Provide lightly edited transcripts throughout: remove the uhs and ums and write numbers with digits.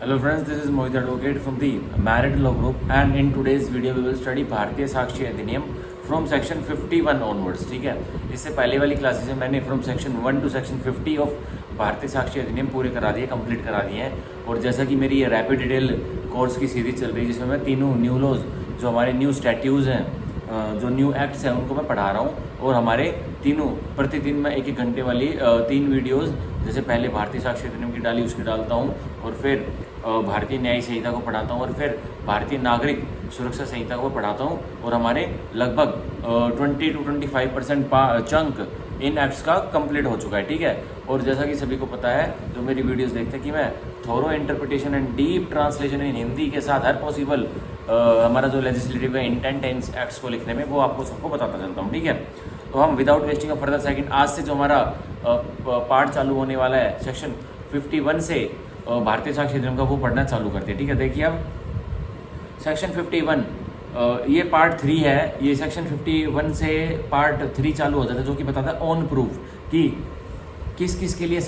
Hello friends, this is Mohit Advocate from the Married Law Group, and in today's video we will study भारतीय साक्ष्य अधिनियम from section 51 onwards. ठीक है, इससे पहले वाली क्लासेस में मैंने from section 1 to section 50 of Bharatiya Sakshya अधिनियम पूरे करा दिए, कंप्लीट करा दिए हैं। और जैसा कि मेरी ये रैपिड डिटेल कोर्स की सीरीज चल रही है जिसमें मैं तीनों न्यू लॉज जो हमारे न्यू स्टैट्यूज़ हैं, जो न्यू एक्ट्स हैं, उनको मैं पढ़ा रहा हूँ। और हमारे तीनों प्रतिदिन मैं एक घंटे वाली 3 वीडियोज़, जैसे पहले भारतीय साक्ष्य अधिनियम की डाली उसकी डालता हूँ, और फिर भारतीय न्याय संहिता को पढ़ाता हूँ, और फिर भारतीय नागरिक सुरक्षा संहिता को पढ़ाता हूँ। और हमारे लगभग 20 to 25% चंक इन एक्ट्स का कंप्लीट हो चुका है। ठीक है, और जैसा कि सभी को पता है जो मेरी वीडियोस देखते हैं कि मैं thorough interpretation and deep translation in Hindi के साथ हर पॉसिबल हमारा जो लेजिस्लेटिव का इंटेंट है इन एक्ट्स को लिखने में, वो आपको सबको बताता चलता हूँ। ठीक है, तो हम without wasting a further second आज से जो हमारा पार्ट चालू होने वाला है सेक्शन 51 से भारतीय साक्ष्य अधिनियम का, वो पढ़ना चालू करते हैं। ठीक है, देखिए अब सेक्शन 51 ये पार्ट 3 है। ये सेक्शन 51 से पार्ट 3 चालू हो जाता है, जो कि बताता है ऑन प्रूफ कि किस किस के लिए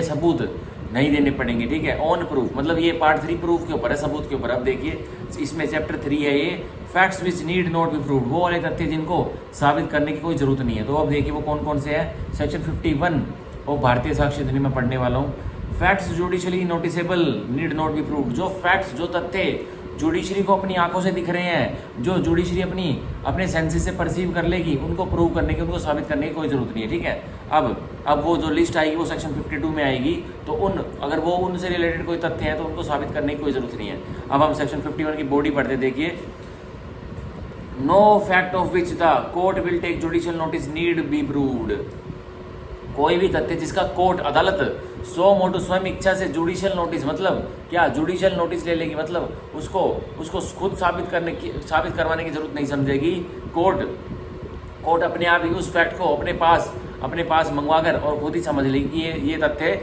सबूत नहीं देने पड़ेंगे। ठीक है, ऑन प्रूफ मतलब ये पार्ट 3 प्रूफ के ऊपर है, सबूत के ऊपर। अब देखिए इसमें चैप्टर 3 है ये facts which need not be proved, वो वाले तथ्य जिनको साबित करने की कोई जरूरत नहीं है। तो अब देखिए वो कौन कौन से हैं। सेक्शन 51 और भारतीय साक्ष्य अधिनियम में पढ़ने वाला हूँ। Facts judicially noticeable need not be proved, जो फैक्ट्स जो तथ्य जुडिशरी को अपनी आंखों से दिख रहे हैं, जो जुडिशरी अपने सेंसेस से परसीव कर लेगी, उनको प्रूव करने की, उनको साबित करने की कोई जरूरत नहीं है। ठीक है, अब वो जो लिस्ट आएगी वो सेक्शन 52 में आएगी, तो अगर वो उनसे रिलेटेड कोई तथ्य है तो उनको साबित करने की कोई जरूरत नहीं है। अब हम सेक्शन 51 की बॉडी पढ़ते, देखिए no fact of which the court will take judicial notice need be proved, कोई भी तथ्य जिसका कोर्ट अदालत सो मोटो स्वयं इच्छा से जुडिशियल नोटिस, मतलब क्या जुडिशियल नोटिस ले लेगी, मतलब उसको खुद साबित करवाने की जरूरत नहीं समझेगी। कोर्ट अपने आप ही उस फैक्ट को अपने पास मंगवाकर और खुद ही समझ लेगी कि ये तथ्य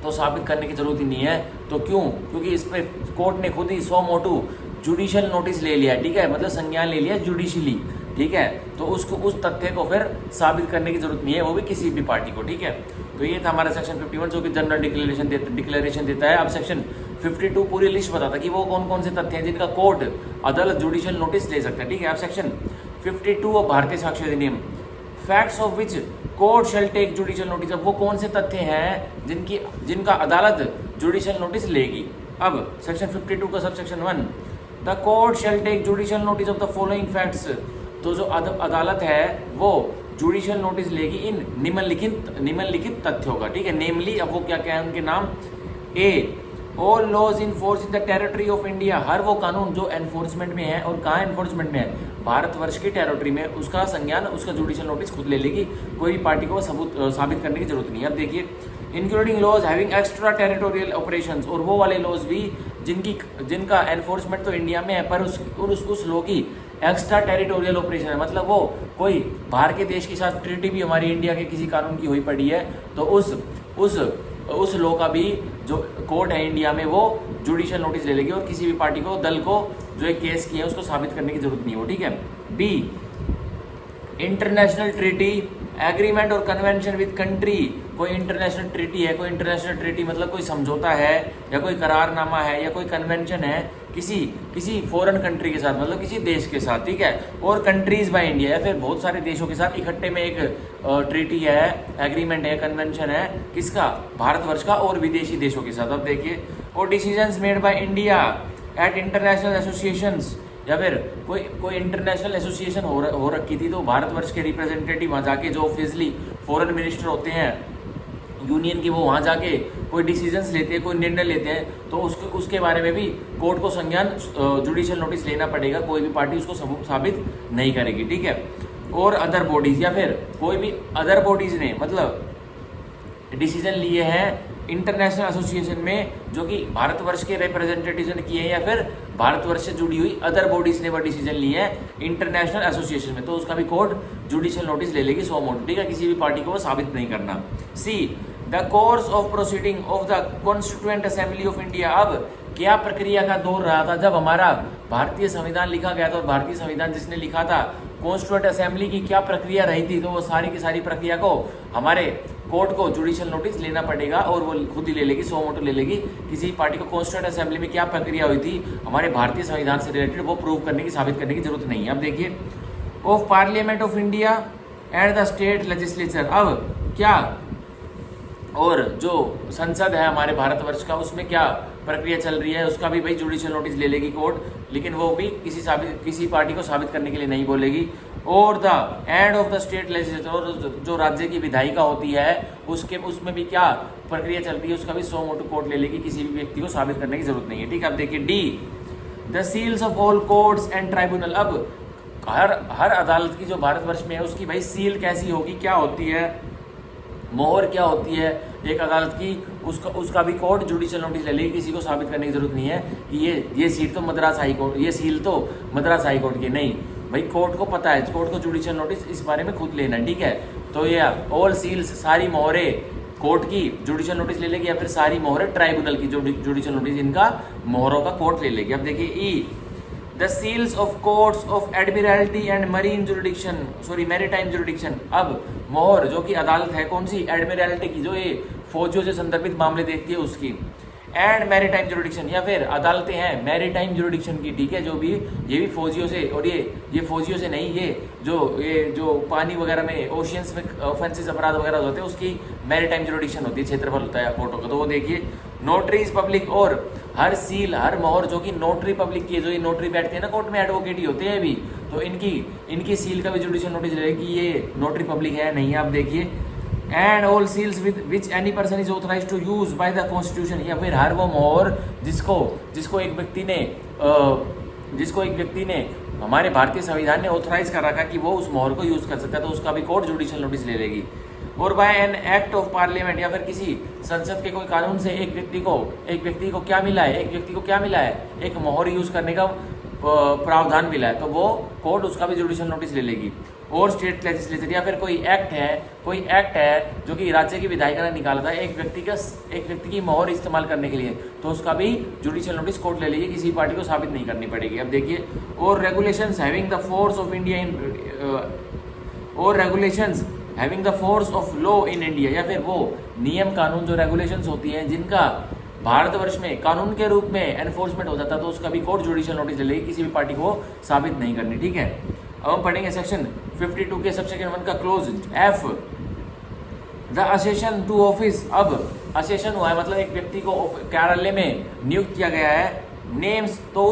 तो साबित करने की जरूरत ही नहीं है। तो क्यों? क्योंकि इस पर कोर्ट ने खुद ही सो मोटो जुडिशियल नोटिस ले लिया। ठीक है, मतलब संज्ञान ले लिया जुडिशली। ठीक है, तो उस तथ्य को फिर साबित करने की जरूरत नहीं है, वो भी किसी भी पार्टी को। ठीक है, तो ये था हमारा सेक्शन 51 जो कि जनरल डिक्लेरेशन देता है। अब सेक्शन 52 पूरी लिस्ट बताता है कि वो कौन कौन से तथ्य हैं जिनका कोर्ट अदालत जुडिशियल नोटिस ले सकता है। ठीक है, अब section 52 of Bharatiya Sakshya Adhiniyam, facts of which court shall take judicial notice, अब वो कौन से तथ्य हैं जिनका अदालत जुडिशियल नोटिस लेगी। अब सेक्शन 52 का subsection 1, the court shall take judicial notice of the following facts, तो जो अदालत है वो जुडिशियल नोटिस लेगी इन निम्नलिखित तथ्यों का। ठीक है, नेमली, अब वो क्या क्या है उनके नाम। A, all laws in force in the territory of India, हर वो कानून जो एनफोर्समेंट में है, और कहाँ एनफोर्समेंट में है, भारतवर्ष की टेरिटरी में, उसका संज्ञान, उसका जुडिशियल नोटिस खुद ले लेगी, कोई भी पार्टी को साबित करने की जरूरत नहीं है। अब देखिए including laws having extra territorial operations, और वो वाले लॉज भी जिनका एनफोर्समेंट तो इंडिया में है पर उस लॉ की एक्स्ट्रा टेरिटोरियल ऑपरेशन है, मतलब वो कोई बाहर के देश के साथ ट्रीटी भी हमारी इंडिया के किसी कानून की हुई पड़ी है, तो उस लॉ का भी जो कोर्ट है इंडिया में वो जुडिशियल नोटिस ले लेगी, और किसी भी पार्टी को, दल को जो एक केस किया है उसको साबित करने की जरूरत नहीं हो। ठीक है, बी, इंटरनेशनल ट्रीटी एग्रीमेंट और कन्वेंशन विद कंट्री, कोई इंटरनेशनल ट्रीटी है, कोई इंटरनेशनल ट्रीटी मतलब कोई समझौता है या कोई करारनामा है या कोई कन्वेंशन है किसी फॉरेन कंट्री के साथ, मतलब किसी देश के साथ। ठीक है, और कंट्रीज बाय इंडिया, या फिर बहुत सारे देशों के साथ इकट्ठे में एक ट्रीटी है, एग्रीमेंट है, कन्वेंशन है, किसका, भारतवर्ष का और विदेशी देशों के साथ। अब देखिए, और decisions made by India at international associations, या फिर कोई इंटरनेशनल एसोसिएशन हो रखी थी, तो भारतवर्ष के रिप्रेजेंटेटिव वहाँ जाके, जो ऑफिशियली फॉरेन मिनिस्टर होते हैं यूनियन की, वो वहाँ जाके कोई डिसीजंस लेते हैं, कोई निर्णय लेते हैं, तो उसके बारे में भी कोर्ट को संज्ञान जुडिशियल नोटिस लेना पड़ेगा, कोई भी पार्टी उसको साबित नहीं करेगी। ठीक है, और अदर बॉडीज, या फिर कोई भी अदर बॉडीज ने मतलब डिसीजन लिए हैं इंटरनेशनल एसोसिएशन में, जो कि भारतवर्ष के रिप्रेजेंटेटिव ने किए हैं, या फिर भारतवर्ष से जुड़ी हुई अदर बॉडीज ने वो डिसीजन लिए हैं इंटरनेशनल एसोसिएशन में, तो उसका भी कोर्ट जुडिशियल नोटिस ले लेगी, 100 मोटो। ठीक है, किसी भी पार्टी को वो साबित नहीं करना। C, the course of proceeding of the constituent assembly of India, अब क्या प्रक्रिया का दौर रहा था जब हमारा भारतीय संविधान लिखा गया था, और भारतीय संविधान जिसने लिखा था कॉन्स्टिट्यूएंट असेंबली की क्या प्रक्रिया रही थी, तो वो सारी की सारी प्रक्रिया को हमारे कोर्ट को जुडिशियल नोटिस लेना पड़ेगा और वो खुद ही ले लेगी, सो मोटो ले लेगी। किसी पार्टी को कॉन्स्टिट्यूएंट असेंबली में क्या प्रक्रिया हुई थी हमारे भारतीय संविधान से रिलेटेड, वो प्रूव करने की, साबित करने की जरूरत नहीं है। अब देखिए, of parliament of India and the state legislature. अब क्या, और जो संसद है हमारे भारतवर्ष का, उसमें क्या प्रक्रिया चल रही है, उसका भी भाई जुडिशियल नोटिस ले लेगी कोर्ट, लेकिन वो भी किसी पार्टी को साबित करने के लिए नहीं बोलेगी। और the end of the state legislature, और जो राज्य की विधायिका होती है उसमें भी क्या प्रक्रिया चल रही है, उसका भी सो मोटो कोर्ट ले लेगी, किसी भी व्यक्ति को साबित करने की जरूरत नहीं है। ठीक है, अब देखिए D, the seals of all courts and tribunal. अब हर अदालत की जो भारतवर्ष में है उसकी भाई सील कैसी होगी, क्या होती है, मोहर क्या होती है एक अदालत की, उसका भी कोर्ट जुडिशियल नोटिस ले लेगी, किसी को साबित करने की जरूरत नहीं है कि ये सीट तो मद्रास हाई कोर्ट, ये सील तो मद्रास हाई कोर्ट की, नहीं भाई कोर्ट को पता है, कोर्ट को जुडिशियल नोटिस इस बारे में खुद लेना है। ठीक है, तो ये ऑल सील्स, सारी मोहरें कोर्ट की जुडिशियल नोटिस ले लेगी, या फिर सारी मोहरें ट्राइब्यूनल की जुडिशियल नोटिस, इनका मोहरों का कोर्ट ले लेगी। अब देखिए E, the seals of courts of admiralty and marine jurisdiction, sorry maritime jurisdiction. अब मोहर जो कि अदालत है कौन सी, एडमिरल्टी की, जो ये फौजियों से संदर्भित मामले देखती है उसकी, एंड मैरीटाइम जुरिडिक्शन, या फिर अदालतें हैं मैरीटाइम जुरिडिक्शन की। ठीक है, जो भी ये भी फौजियों से, और ये फौजियों से नहीं, ये जो पानी वगैरह में, ओशियंस में ऑफेंसेस, अपराध वगैरह होते हैं, उसकी मैरीटाइम जुरिडिक्शन होती है, क्षेत्रफल होता है कोर्टों का। तो वो देखिए, नोटरीज पब्लिक, और हर सील, हर मोहर जो कि नोटरी पब्लिक की है, जो ये नोटरी बैठते हैं ना कोर्ट में, एडवोकेट ही होते हैं भी, तो इनकी सील का भी जुडिशियल नोटिस ले कि ये नोटरी पब्लिक है नहीं है। आप देखिए, and all seals with which any person is authorise to use by the constitution, या फिर हर वो मोहर जिसको एक व्यक्ति ने हमारे भारतीय संविधान ने ऑथराइज कर रखा कि वो उस मोहर को यूज कर सकता है, तो उसका भी कोर्ट जुडिशियल नोटिस ले लेगी। और by an act of parliament, या फिर किसी संसद के कोई कानून से एक व्यक्ति को क्या मिला है, एक मोहर यूज करने का प्रावधान मिला है, तो वो कोर्ट उसका भी जुडिशियल नोटिस ले लेगी। और स्टेट लेजिस्लेचर, या फिर कोई एक्ट है जो कि राज्य की विधायिका ने निकाला था एक व्यक्ति की मोहर इस्तेमाल करने के लिए, तो उसका भी जुडिशियल नोटिस कोर्ट ले लेगी, किसी पार्टी को साबित नहीं करनी पड़ेगी। अब देखिए, और regulations having the force of law in India, या फिर वो नियम कानून, जो रेगुलेशंस होती हैं जिनका भारतवर्ष में कानून के रूप में एनफोर्समेंट हो जाता, तो उसका भी कोर्ट जुडिशियल नोटिस ले लेगी, किसी भी पार्टी को साबित नहीं करनी। ठीक है, अब हम पढ़ेंगे सेक्शन 52 के सबसेक्शन 1 का clause F, the accession to office. अब असेशन हुआ है मतलब एक व्यक्ति को कार्यालय में नियुक्त किया गया है, नेम्स, तो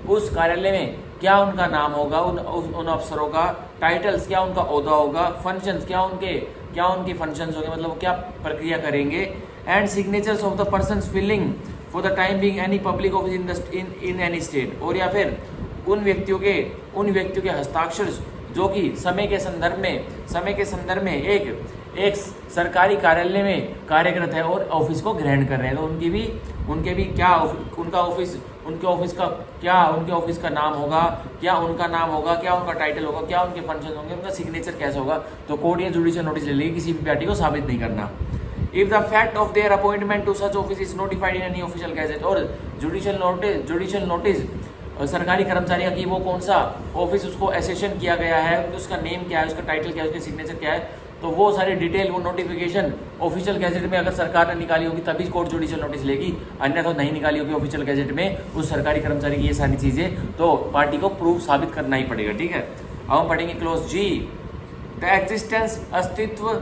उस कार्यालय में क्या उनका नाम होगा, उन अफसरों का, टाइटल्स क्या उनका ओहदा होगा, फंक्शंस क्या उनके फंक्शंस होंगे, मतलब वो क्या प्रक्रिया करेंगे, and signatures of the persons filling for the time being any public office in any state, और या फिर उन व्यक्तियों के हस्ताक्षर जो कि समय के संदर्भ में एक सरकारी कार्यालय में कार्यरत है और ऑफिस को ग्रहण कर रहे हैं, तो उनके भी क्या उनके ऑफिस का नाम होगा, क्या उनका टाइटल होगा, क्या उनके फंक्शन होंगे, उनका सिग्नेचर कैसे होगा, तो कोर्ट या जुडिशियल नोटिस ले लेगी, किसी भी पार्टी को साबित नहीं करना। If the fact of their appointment to such office is notified in any official gazette, और जुडिशियल नोटिस सरकारी कर्मचारी की वो कौन सा ऑफिस उसको एसेशन किया गया है, उसका नेम क्या है, उसका टाइटल क्या है, उसका सिग्नेचर क्या है, तो वो सारी डिटेल, वो नोटिफिकेशन ऑफिशियल गैजेट में अगर सरकार ने निकाली होगी तभी कोर्ट जुडिशियल नोटिस लेगी, अन्यथा तो नहीं निकाली होगी ऑफिशियल गैजेट में उस सरकारी कर्मचारी की ये सारी चीजें, तो पार्टी को प्रूफ साबित करना ही पड़ेगा। ठीक है, अब हम पढ़ेंगे क्लोज जी, द एग्जिस्टेंस, अस्तित्व,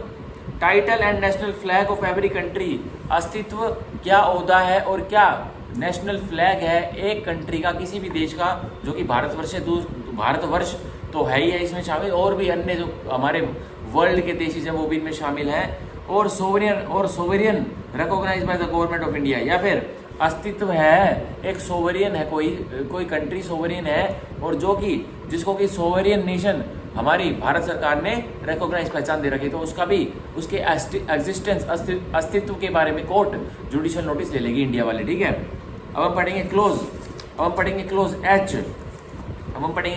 title and national flag of every country. अस्तित्व क्या ओहदा है और क्या नेशनल फ्लैग है एक कंट्री का, किसी भी देश का, जो कि भारतवर्ष तो है ही है इसमें शामिल, और भी अन्य जो हमारे वर्ल्ड के देश हैं वो भी इनमें शामिल हैं, और sovereign recognised by the government of India, या फिर अस्तित्व है, एक सोवेरियन है, कोई कंट्री सोवेरियन है, और जिसको कि सोवेरियन नेशन हमारी भारत सरकार ने रिकॉग्नाइज, पहचान दे रखी, तो उसका भी, उसके एग्जिस्टेंस, अस्तित्व के बारे में कोर्ट जुडिशियल नोटिस ले लेगी इंडिया वाले। ठीक है, अब हम पढ़ेंगे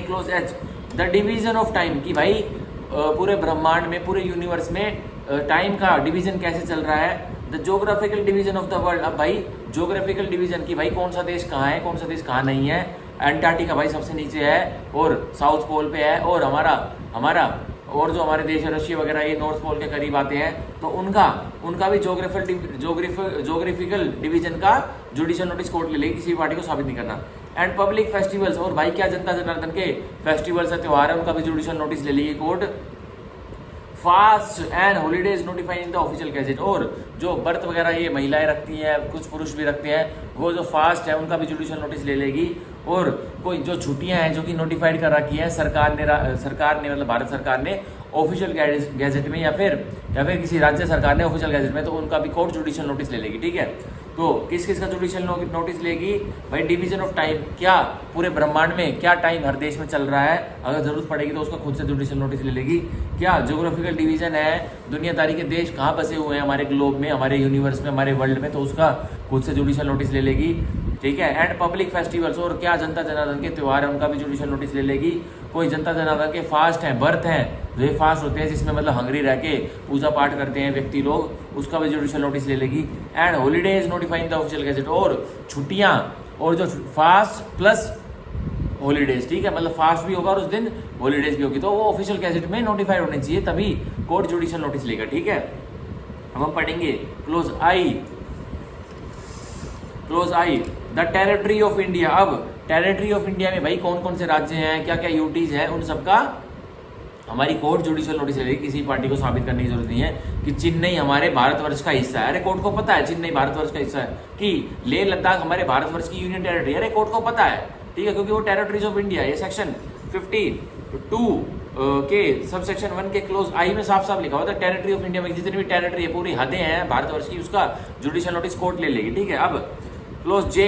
close H, the division of time, कि भाई पूरे ब्रह्मांड में, पूरे यूनिवर्स में टाइम का डिवीजन कैसे चल रहा है। The geographical division of the world, अब भाई ज्योग्राफिकल डिवीजन की भाई कौन सा देश कहाँ है, कौन सा देश कहाँ नहीं है। एंटार्क्टिका भाई सबसे नीचे है और साउथ पोल पे है, और हमारा और जो हमारे देश रशिया वगैरह ये नॉर्थ पोल के करीब आते हैं, तो उनका भी जोग्राफिकल डिवीजन का जुडिशियल नोटिस कोर्ट ले लेगी, किसी भी पार्टी को साबित नहीं करना। एंड पब्लिक फेस्टिवल्स, और भाई क्या जनता जनार्दन के फेस्टिवल्स है, त्योहार है, उनका भी जुडिशियल नोटिस ले लेगी court. Fast and holidays notified in the official gazette, और जो व्रत वगैरह ये महिलाएं रखती हैं, कुछ पुरुष भी रखते हैं, वो जो फास्ट है उनका भी जुडिशियल नोटिस ले लेगी। और कोई जो छुट्टियां हैं जो कि नोटिफाइड कर रखी है सरकार ने मतलब भारत सरकार ने ऑफिशियल गैजेट में, या फिर किसी राज्य सरकार ने ऑफिशियल गैजेट में, तो उनका भी कोर्ट जुडिशियल नोटिस ले लेगी। ठीक है, तो किस किस का जुडिशियल नोटिस लेगी भाई? डिवीजन ऑफ टाइम, क्या पूरे ब्रह्मांड में क्या टाइम हर देश में चल रहा है, अगर जरूरत पड़ेगी तो उसका खुद से जुडिशियल नोटिस ले लेगी। क्या ज्योग्राफिकल डिवीजन है, दुनियादारी के देश कहाँ बसे हुए हैं हमारे ग्लोब में, हमारे यूनिवर्स में, हमारे वर्ल्ड में, तो उसका खुद से जुडिशियल नोटिस ले लेगी। ठीक है, एंड पब्लिक फेस्टिवल्स, और क्या जनता जनार्दन के त्यौहार है उनका भी जुडिशियल नोटिस ले लेगी। कोई जनता जनार्दन के फास्ट हैं, व्रत हैं, जो ये फास्ट होते हैं जिसमें मतलब हंगरी रह के पूजा पाठ करते हैं व्यक्ति लोग, उसका भी जुडिशियल नोटिस ले लेगी। And holidays notifying the official gazette, और छुट्टियां, और जो फास्ट प्लस हॉलीडेज, ठीक है, मतलब फास्ट भी होगा और उस दिन हॉलीडेज भी होगी, तो वो ऑफिशियल गैजेट में नोटिफाइड होने चाहिए, तभी कोर्ट जुडिशियल नोटिस लेगा। ठीक है, अब हम पढ़ेंगे close I the territory of India. अब टेरिटरी ऑफ इंडिया में भाई कौन कौन से राज्य हैं, क्या क्या यूटीज हैं, उन सबका हमारी कोर्ट जुडिशियल नोटिस ले लेगी। किसी पार्टी को साबित करने की जरूरत नहीं है कि चेन्नई हमारे भारतवर्ष का हिस्सा है। अरे कोर्ट को पता है चेन्नई भारतवर्ष का हिस्सा है, कि लेह लद्दाख हमारे भारतवर्ष की यूनियन टेरिटरी है, अरे कोर्ट को पता है। ठीक है, क्योंकि वो टेरिटरीज ऑफ इंडिया, ये सेक्शन 52 के सब सेक्शन 1 के क्लोज आई में साफ साफ लिखा हुआ था, टेरिटरी ऑफ इंडिया में जितनी भी टेरिटरी है, पूरी हदें हैं भारतवर्ष की, उसका जुडिशियल नोटिस कोर्ट ले लेगी। ठीक है, अब क्लोज जे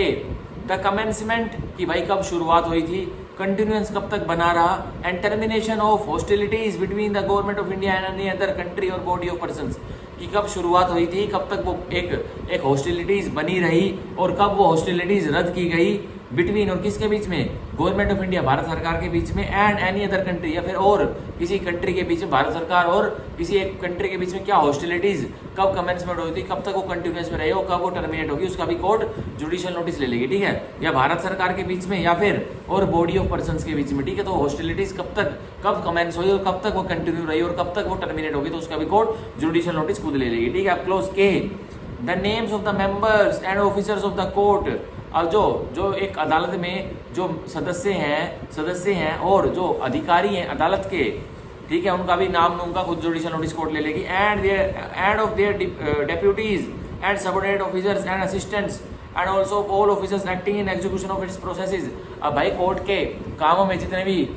द कमेंसमेंट, कि भाई कब शुरुआत हुई थी, कंटिन्यूएंस कब तक बना रहा, and termination of hostilities between the government of India and any other country और बॉडी ऑफ पर्संस, कि कब शुरुआत हुई थी, कब तक वो एक हॉस्टिलिटीज बनी रही, और कब वो हॉस्टिलिटीज रद्द की गई, बिटवीन, और किसके बीच में, गवर्नमेंट ऑफ इंडिया भारत सरकार के बीच में, एंड एनी अदर कंट्री, या फिर और किसी कंट्री के बीच में, भारत सरकार और किसी एक कंट्री के बीच में क्या हॉस्टिलिटीज कब कमेंसमेंट हुई थी, कब तक वो कंटिन्यूस में रहे हो, कब वो टर्मिनेट होगी, उसका भी कोर्ट जुडिशियल नोटिस ले लेगी। ठीक है, या भारत सरकार के बीच में, या फिर और बॉडी ऑफ पर्संस के बीच में। ठीक है, तो हॉस्टिलिटीज कब कमेंस हुई और कब तक वो कंटिन्यू रही और कब तक वो टर्मिनेट होगी, तो उसका भी कोर्ट जुडिशियल नोटिस खुद ले लेगी। ठीक है, अब क्लोज के the names of the members and officers of the court. अब जो एक अदालत में जो सदस्य हैं और जो अधिकारी हैं अदालत के, ठीक है, उनका भी नाम उनका खुद जुडिशियल नोटिस कोर्ट ले लेगी। End of their deputies and subordinate officers and assistants and also all officers acting in execution of its processes. अब भाई कोर्ट के कामों में जितने भी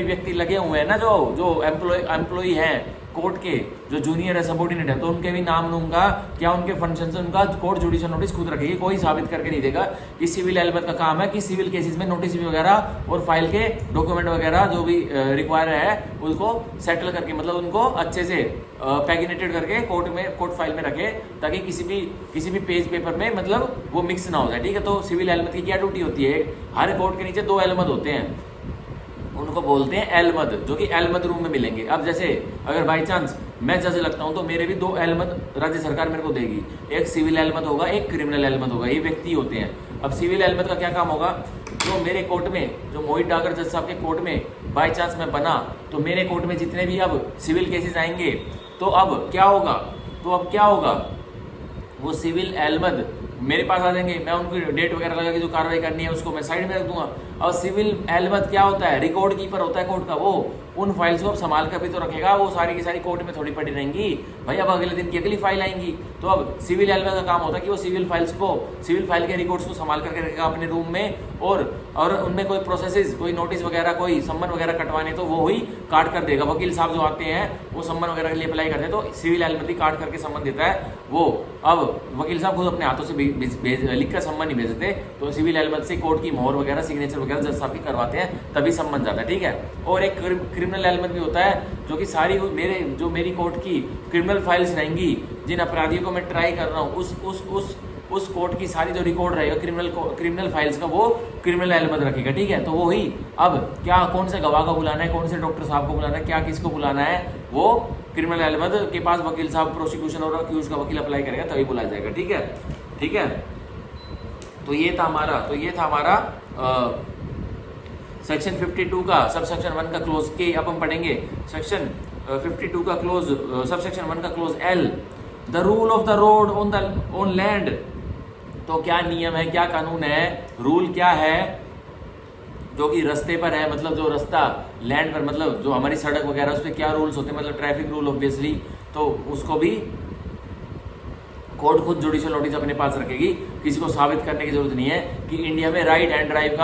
व्यक्ति लगे हुए हैं ना, जो एम्प्लॉई हैं कोर्ट के, जो जूनियर है, सबऑर्डिनेट है, तो उनके भी नाम उनका क्या, उनके फंक्शन से उनका कोर्ट जुडिशियल नोटिस खुद रखेगी। कोई साबित करके नहीं देगा कि सिविल एलिमेंट का काम है कि सिविल केसेस में नोटिस वगैरह और फाइल के डॉक्यूमेंट वगैरह जो भी रिक्वायर है उसको सेटल करके, मतलब उनको अच्छे से पैगिनेटेड करके कोर्ट फाइल में रखे, ताकि किसी भी पेज पेपर में मतलब वो मिक्स ना हो जाए। ठीक है, तो सिविल एलिमेंट की क्या ड्यूटी होती है, हर कोर्ट के नीचे 2 एलिमेंट होते हैं, उनको बोलते हैं एलमद, जो कि एलमद रूम में मिलेंगे। अब जैसे अगर बाई चांस मैं जज लगता हूं तो मेरे भी 2 एलमद राज्य सरकार मेरे को देगी, एक सिविल एलमद होगा, एक क्रिमिनल एलमद होगा, ये व्यक्ति होते हैं। अब सिविल एलमद का क्या काम होगा, जो मेरे कोर्ट में, जो मोहित डागर जज साहब के कोर्ट में बाई चांस मैं बना, तो मेरे कोर्ट में जितने भी अब सिविल केसेस आएंगे, तो अब क्या होगा, वो सिविल एलमद मेरे पास आ जाएंगे, मैं उनकी डेट वगैरह लगा के जो कार्रवाई करनी है उसको मैं साइड में रख दूंगा। और सिविल एलमद क्या होता है, रिकॉर्ड कीपर होता है कोर्ट का, वो उन फाइल्स को अब संभाल कर भी तो रखेगा, वो सारी की सारी कोर्ट में थोड़ी पड़ी रहेंगी भाई, अब अगले दिन की अगली फाइल आएंगी। तो अब सिविल एलमद का काम होता है कि वो सिविल फाइल के रिकॉर्ड्स को संभाल करके रखेगा अपने रूम में, और उनमें कोई प्रोसेसेस, कोई नोटिस वगैरह, कोई सम्मन वगैरह कटवाने, तो वो ही काट कर देगा। वकील साहब जो आते हैं वो सम्मन वगैरह के लिए अप्लाई करते हैं, तो सिविल एलमद ही काट करके सम्मन देता है वो। अब वकील साहब खुद अपने हाथों से लिख कर सम्मन नहीं भेजते, तो सिविल एलमद से कोर्ट की मोहर वगैरह, सिग्नेचर वगैरह जज साहब की करवाते हैं, तभी सम्मन जाता है। ठीक है, और एक क्रिमिनल एलमद भी होता है, जो कि सारी मेरी कोर्ट की क्रिमिनल फाइल्स रहेंगी, जिन अपराधियों को मैं ट्राई कर रहा हूँ, उस कोर्ट की सारी जो रिकॉर्ड रहेगा क्रिमिनल फाइल्स का, वो क्रिमिनल एलमद रखेगा। ठीक है, तो वो ही अब क्या, कौन से गवाह को बुलाना है, कौन से डॉक्टर साहब को बुलाना है, क्या किसको बुलाना है, वो क्रिमिनल एलमद के पास वकील साहब, प्रोसिक्यूशन और अक्यूज का वकील अप्लाई करेगा, तभी बुलाया जाएगा। ठीक है, तो ये था हमारा सेक्शन 52 का सब सेक्शन 1 का क्लोज के। अब हम पढ़ेंगे सेक्शन 52 का क्लोज सबसेक्शन 1 का close L, the rule of the road on land. तो क्या नियम है, क्या कानून है, रूल क्या है जो कि रास्ते पर है, मतलब जो रास्ता लैंड पर, मतलब जो हमारी सड़क वगैरह उस पर क्या रूल्स होते हैं, मतलब ट्रैफिक रूल ऑब्वियसली। तो उसको भी कोर्ट खुद जुडिशियल नोटिस अपने पास रखेगी, किसी को साबित करने की जरूरत नहीं है कि इंडिया में राइट हैंड ड्राइव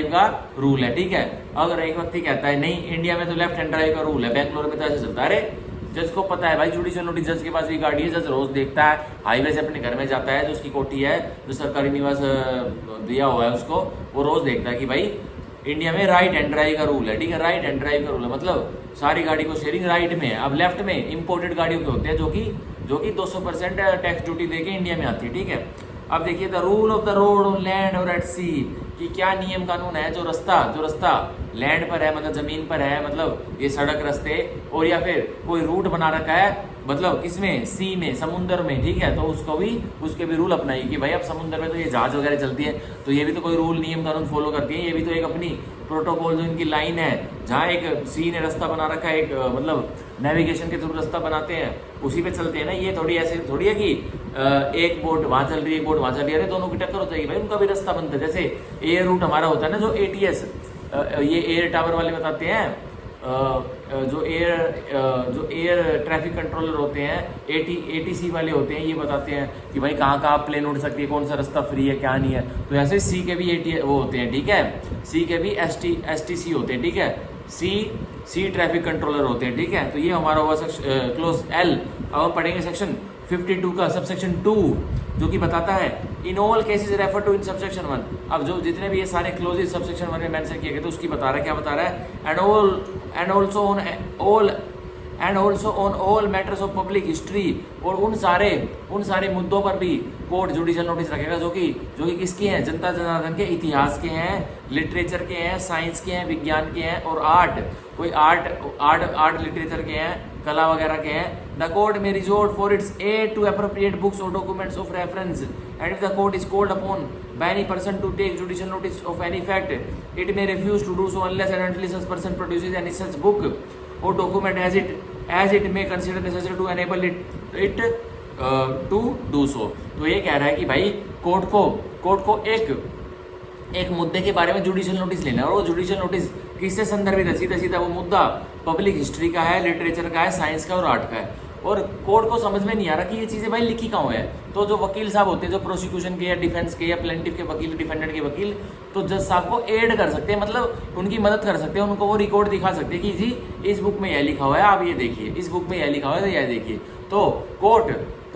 का रूल है, ठीक है। अगर एक व्यक्ति कहता है नहीं इंडिया में तो लेफ्ट हैंड ड्राइव का रूल है, बैंगलोर में तो ऐसे चलता है, अरे जज को पता है भाई, जुडिशियल नोटिस जज के पास भी गाड़ी है, जज रोज देखता है, हाईवे से अपने घर में जाता है, जो उसकी कोठी है, जो सरकारी निवास दिया हुआ है उसको, वो रोज देखता है कि भाई इंडिया में राइट हैंड ड्राइव का रूल है, ठीक है। राइट हैंड ड्राइव का रूल है मतलब सारी गाड़ी को शेयरिंग राइट में है। अब लेफ्ट में इंपोर्टेड गाड़ियों के होते हैं जो कि 200% टैक्स ड्यूटी देके इंडिया में आती है, ठीक है। अब देखिए the rule of the road on land और एट सी, कि क्या नियम कानून है जो रास्ता लैंड पर है, मतलब जमीन पर है, मतलब ये सड़क रास्ते, और या फिर कोई रूट बना रखा है, मतलब किसमें, सी में, समुद्र में, ठीक है। तो उसके भी रूल अपनाइए कि भाई अब समुद्र में तो ये जहाज वगैरह चलती है, तो ये भी तो कोई रूल नियम कानून फॉलो करती है, ये भी तो एक अपनी प्रोटोकॉल जो इनकी लाइन है, जहाँ एक सी ने रास्ता बना रखा है, एक मतलब नेविगेशन के थ्रू रास्ता बनाते हैं, उसी पे चलते हैं ना। ये थोड़ी ऐसे थोड़ी है कि एक बोट वहाँ चल रही है, एक बोट वहाँ चल रही है, दोनों की टक्कर हो जाएगी भाई, उनका भी रास्ता बनता है। जैसे एयर रूट हमारा होता है ना, जो ATS, ये एयर टावर वाले बताते हैं, जो एयर ट्रैफिक कंट्रोलर होते हैं, ATC वाले होते हैं, ये बताते हैं कि भाई कहाँ प्लेन उड़ सकती है, कौन सा रास्ता फ्री है, क्या नहीं है। तो ऐसे सी के भी वो होते हैं, ठीक है, सी के भी STC होते हैं, ठीक है, सी ट्रैफिक कंट्रोलर होते हैं, ठीक है। तो ये हमारा हुआ क्लोज एल। अब हम पढ़ेंगे सेक्शन 52 का सबसेक्शन 2, जो कि बताता है in all cases refer to in subsection 1। अब जो जितने भी ये सारे क्लोजेस सबसेक्शन 1 में मेंशन किए गए थे उसकी बता रहा है, क्या बता रहा है, and also on all matters of public history, और उन सारे मुद्दों पर भी कोर्ट जुडिशियल नोटिस रखेगा जो कि किसके हैं, जनता जनार्दन के, इतिहास के हैं, लिटरेचर के हैं, साइंस के हैं, विज्ञान के हैं, और कोई आर्ट लिटरेचर के हैं, कला वगैरह के हैं। द कोर्ट में resort for its aid to appropriate books or documents of reference, and if the court is called upon by any person to take judicial notice of any fact, it may refuse to do so unless and until such person produces any such book or document as it may consider necessary to enable it to do so। तो ये कह रहा है कि भाई court को एक मुद्दे के बारे में जुडिशियल नोटिस लेना है, और वो जुडिशियल नोटिस किससे संदर्भित है, सीधा वो मुद्दा पब्लिक हिस्ट्री का है, लिटरेचर का है, साइंस का और आर्ट का है। और कोर्ट को समझ में नहीं आ रहा कि ये चीज़ें भाई लिखी कहाँ है। तो जो वकील साहब होते हैं, जो प्रोसिक्यूशन के या डिफेंस के या प्लेंटिफ के वकील, डिफेंडेंट के वकील, तो जज साहब को एड कर सकते हैं, मतलब उनकी मदद कर सकते हैं, उनको वो रिकॉर्ड दिखा सकते हैं कि जी इस बुक में यह लिखा हुआ है, आप ये देखिए, इस बुक में यह लिखा हुआ है, तो यह देखिए। तो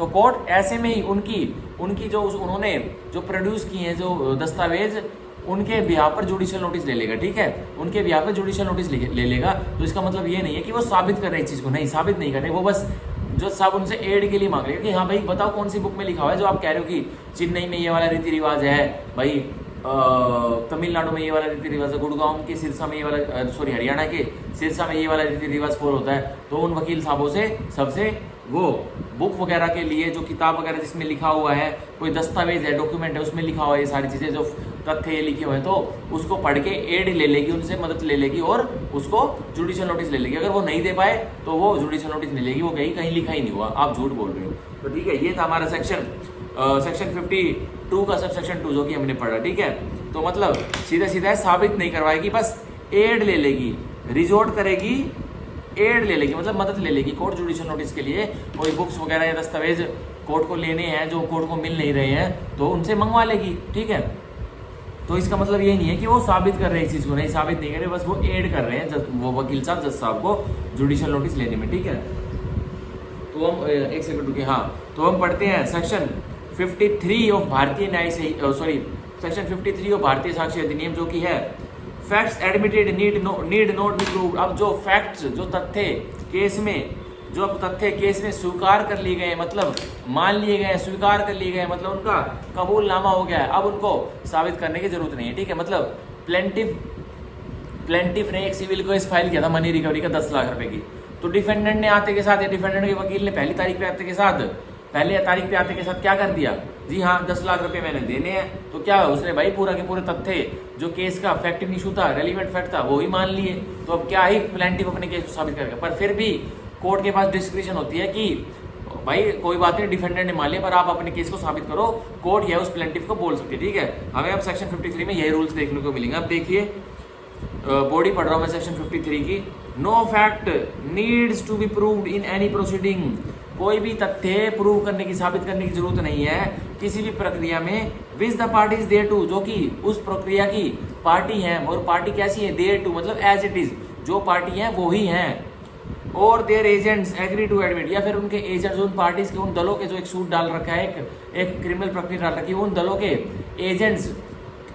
कोर्ट ऐसे में ही उनकी जो उन्होंने जो प्रोड्यूस किए हैं जो दस्तावेज, उनके बिहाफ पर जुडिशियल नोटिस ले लेगा, ठीक है, उनके बिहाफ पर जुडिशियल नोटिस ले लेगा। तो इसका मतलब ये नहीं है कि वो साबित कर रहे इस चीज़ को, नहीं साबित नहीं कर रहे, वो बस जो साहब उनसे एड के लिए मांग रहे हैं कि हाँ भाई बताओ कौन सी बुक में लिखा हुआ है जो आप कह रहे हो कि चेन्नई में ये वाला रीति रिवाज है, भाई तमिलनाडु में ये वाला रीति रिवाज है, गुड़गांव के सिरसा में ये वाला, सॉरी हरियाणा के सिरसा में ये वाला रीति रिवाज फॉलो होता है। तो उन वकील साहबों से सबसे वो बुक वगैरह के लिए जो किताब वगैरह जिसमें लिखा हुआ है, कोई दस्तावेज है, डॉक्यूमेंट है, उसमें लिखा हुआ है ये सारी चीज़ें, जो तथ्य लिखे हुए हैं, तो उसको पढ़ के एड ले लेगी, उनसे मदद ले लेगी और उसको जुडिशियल नोटिस ले लेगी। अगर वो नहीं दे पाए तो वो जुडिशियल नोटिस नहीं लेगी, वो कहीं लिखा ही नहीं हुआ, आप झूठ बोल रहे हो। तो ठीक है, ये था हमारा सेक्शन 52 का सबसेक्शन 2 जो कि हमने पढ़ा, ठीक है। तो मतलब सीधा साबित नहीं करवाएगी, बस एड ले लेगी, रिजोर्ट करेगी, एड ले लेगी, मतलब मदद ले लेगी कोर्ट जुडिशियल नोटिस के लिए। कोई बुक्स वगैरह या दस्तावेज कोर्ट को लेने हैं जो कोर्ट को मिल नहीं रहे हैं, तो उनसे मंगवा लेगी, ठीक है। तो इसका मतलब ये नहीं है कि वो साबित कर रहे हैं इस चीज़ को, नहीं साबित नहीं कर रहे, बस वो एड कर रहे हैं वो वकील साहब, जज साहब को जुडिशियल नोटिस लेने में, ठीक है। तो हम एक सेकंड रुके, हाँ, तो हम पढ़ते हैं सेक्शन 53 ऑफ भारतीय न्याय सेक्शन 53 ऑफ भारतीय साक्ष्य अधिनियम, जो कि है facts admitted need not be proved. अब जो फैक्ट्स, जो तथ्य केस में स्वीकार कर लिए गए, मतलब मान लिए गए, स्वीकार कर लिए गए, मतलब उनका कबूलनामा हो गया है, अब उनको साबित करने की जरूरत नहीं है, ठीक है। मतलब प्लेंटिफ ने एक सिविल केस फाइल किया था मनी रिकवरी का 10 लाख रुपए की, तो डिफेंडेंट ने आते के साथ, डिफेंडेंट के वकील ने पहली तारीख पे आते के साथ पहले तारीख पे आते के साथ क्या कर दिया जी, हाँ 10 लाख रुपए मैंने देने हैं, तो क्या उसने भाई पूरा के पूरे तथ्य जो केस का फैक्टिव इशू था, रेलिवेंट फैक्ट था, वो ही मान लिए। तो अब क्या ही प्लेंटिफ अपने केस को साबित करेगा। पर फिर भी कोर्ट के पास डिस्क्रिप्शन होती है कि भाई कोई बात नहीं, डिफेंडेंट ने मान लिया, पर आप अपने केस को साबित करो, कोर्ट या उस प्लेंटिफ को बोल सकती है। ठीक है, हमें अब सेक्शन 53 में यही रूल्स देखने को मिलेंगे। अब देखिए, बॉडी पढ़ रहा हूं मैं सेक्शन 53 की। No fact needs to be proved in any proceeding. कोई भी तथ्य प्रूव करने की, साबित करने की जरूरत नहीं है किसी भी प्रक्रिया में, which the parties thereto, जो कि उस प्रक्रिया की पार्टी है। और पार्टी कैसी है, देयर टू मतलब एज इट इज, जो पार्टी है वो ही है। और their agents agree to admit, या फिर उनके एजेंट्स, उन पार्टीज के, उन दलों के जो एक सूट डाल रखा है, एक क्रिमिनल प्रक्रिया डाल रखी है, उन दलों के एजेंट्स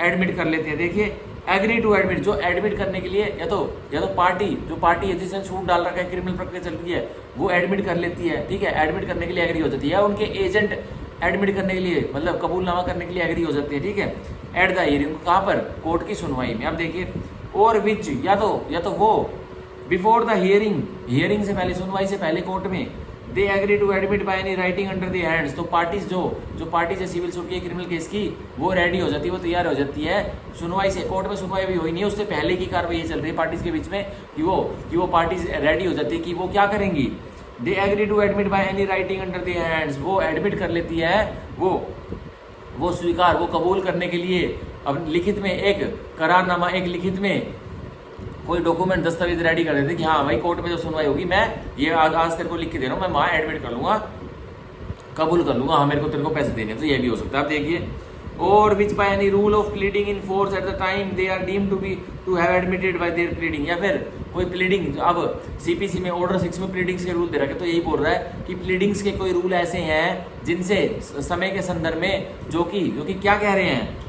एडमिट कर लेते हैं। देखिए, एग्री टू एडमिट, जो एडमिट करने के लिए या तो पार्टी, जो पार्टी है जिसने सूट डाल रखा है, क्रिमिनल प्रक्रिया चल रही है, वो एडमिट कर लेती है। ठीक है, एडमिट करने के लिए एग्री हो जाती है, या उनके एजेंट एडमिट करने के लिए मतलब कबूलनामा करने के लिए एग्री हो जाती है। ठीक है, एट द हियरिंग, कहाँ पर, कोर्ट की सुनवाई में। अब देखिए, और विच, या तो वो बिफोर द हियरिंग, हियरिंग से पहले, सुनवाई से पहले कोर्ट में, they agree to admit by any writing under the hands. तो पार्टीज जो पार्टीज है सिविल सूट की, क्रिमिनल केस की, वो रेडी हो जाती है, वो तैयार हो जाती है सुनवाई से। कोर्ट में सुनवाई भी हुई नहीं है, उससे पहले की कार्रवाई चल रही है पार्टीज के बीच में कि वो पार्टीज रेडी हो जाती है कि वो क्या करेंगी, they agree to admit by any writing under the hands. वो एडमिट कर लेती है, वो स्वीकार, वो कबूल करने के लिए अब लिखित में एक करारनामा, एक लिखित में कोई डॉक्यूमेंट, दस्तावेज रेडी कर देते कि हाँ भाई कोर्ट में जो सुनवाई होगी, मैं ये आज तेरे को लिख के दे रहा हूँ, मैं वहाँ एडमिट कर लूंगा, कबूल कर लूंगा, हाँ मेरे को तेरे को पैसे देने। तो ये भी हो सकता है। आप देखिए, और which by any rule of pleading in force at the time they are deemed to have admitted by their pleading. या फिर कोई प्लीडिंग, अब सीपीसी में ऑर्डर 6 में प्लीडिंग्स के रूल दे रखे, तो यही बोल रहा है कि प्लीडिंग्स के कोई रूल ऐसे हैं जिनसे समय के संदर्भ में जो कि क्या कह रहे हैं,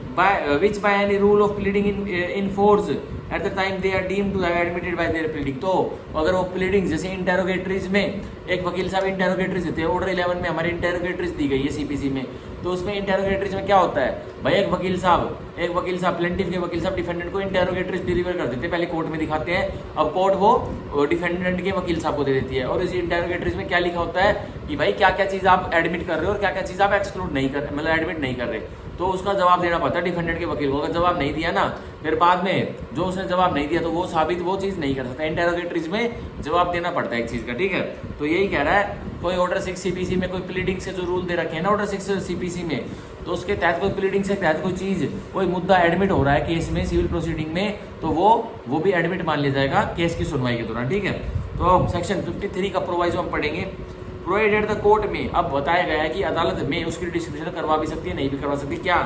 which by any rule of pleading in force at the time they are deemed to have admitted by their pleading। तो अगर वो प्लीडिंग, जैसे इंटेरोगेटरीज में एक वकील साहब इंटेरोगेटरीज देते हैं, ऑर्डर 11 में हमारे इंटेरोगेटरीज दी गई है सीपीसी में, तो उसमें इंटेरोगेटरीज में क्या होता है भाई, एक वकील साहब प्लेंटिफ के वकील साहब डिफेंडेंट को इंटेरोगेटरीज डिलीवर कर देते हैं, पहले कोर्ट में दिखाते हैं, अब कोर्ट वो डिफेंडेंट के वकील साहब को दे देती है। और इस इंटेरोगेटरीज में क्या लिखा होता है कि भाई क्या क्या चीज आप एडमिट कर रहे हो और क्या क्या चीज आप एक्सक्लूड नहीं कर, मतलब एडमिट नहीं कर रहे, तो उसका जवाब देना पड़ता है डिफेंडेंट के वकील को। अगर जवाब नहीं दिया ना, फिर बाद में जो उसने जवाब नहीं दिया तो वो साबित वो चीज नहीं कर सकता। इंटेरोगेटरीज में जवाब देना पड़ता है एक चीज का। ठीक है, तो यही कह रहा है, कोई ऑर्डर 6 सीपीसी में कोई प्लीडिंग से जो रूल दे रखे हैं ना ऑर्डर 6 सीपीसी में, तो उसके तहत कोई प्लीडिंग से तहत कोई चीज, कोई मुद्दा एडमिट हो रहा है केस में, सिविल प्रोसीडिंग में, तो वो भी एडमिट मान लिया जाएगा केस की सुनवाई के दौरान। ठीक है, तो सेक्शन 53 का प्रोवाइजो हम पढ़ेंगे। प्रोवाइडेड द कोर्ट में, अब बताया गया है कि अदालत में उसकी डिस्क्रिप्शन करवा भी सकती है, नहीं भी करवा सकती। क्या,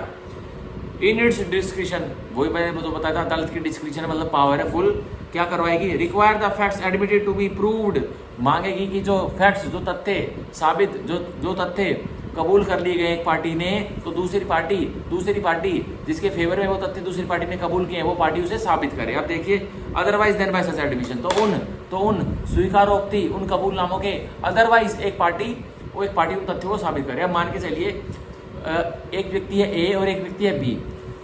इन इट्स डिस्क्रिप्शन, वही मैंने तो बताया था, अदालत की डिस्क्रिप्शन मतलब पावर है फुल, क्या करवाएगी, require the facts admitted to be proved, मांगेगी कि जो फैक्ट्स, जो तथ्य साबित, जो तथ्य कबूल कर लिए गए एक पार्टी ने, तो दूसरी पार्टी जिसके फेवर में वो तथ्य दूसरी पार्टी ने कबूल किए, वो पार्टी उसे साबित करे। अब देखिए, otherwise than by such admission, तो उन स्वीकारोक्ति, उन कबूलनामों के अदरवाइज एक पार्टी उन तथ्यों को साबित करे। अब मान के चलिए एक व्यक्ति है ए और एक व्यक्ति है बी,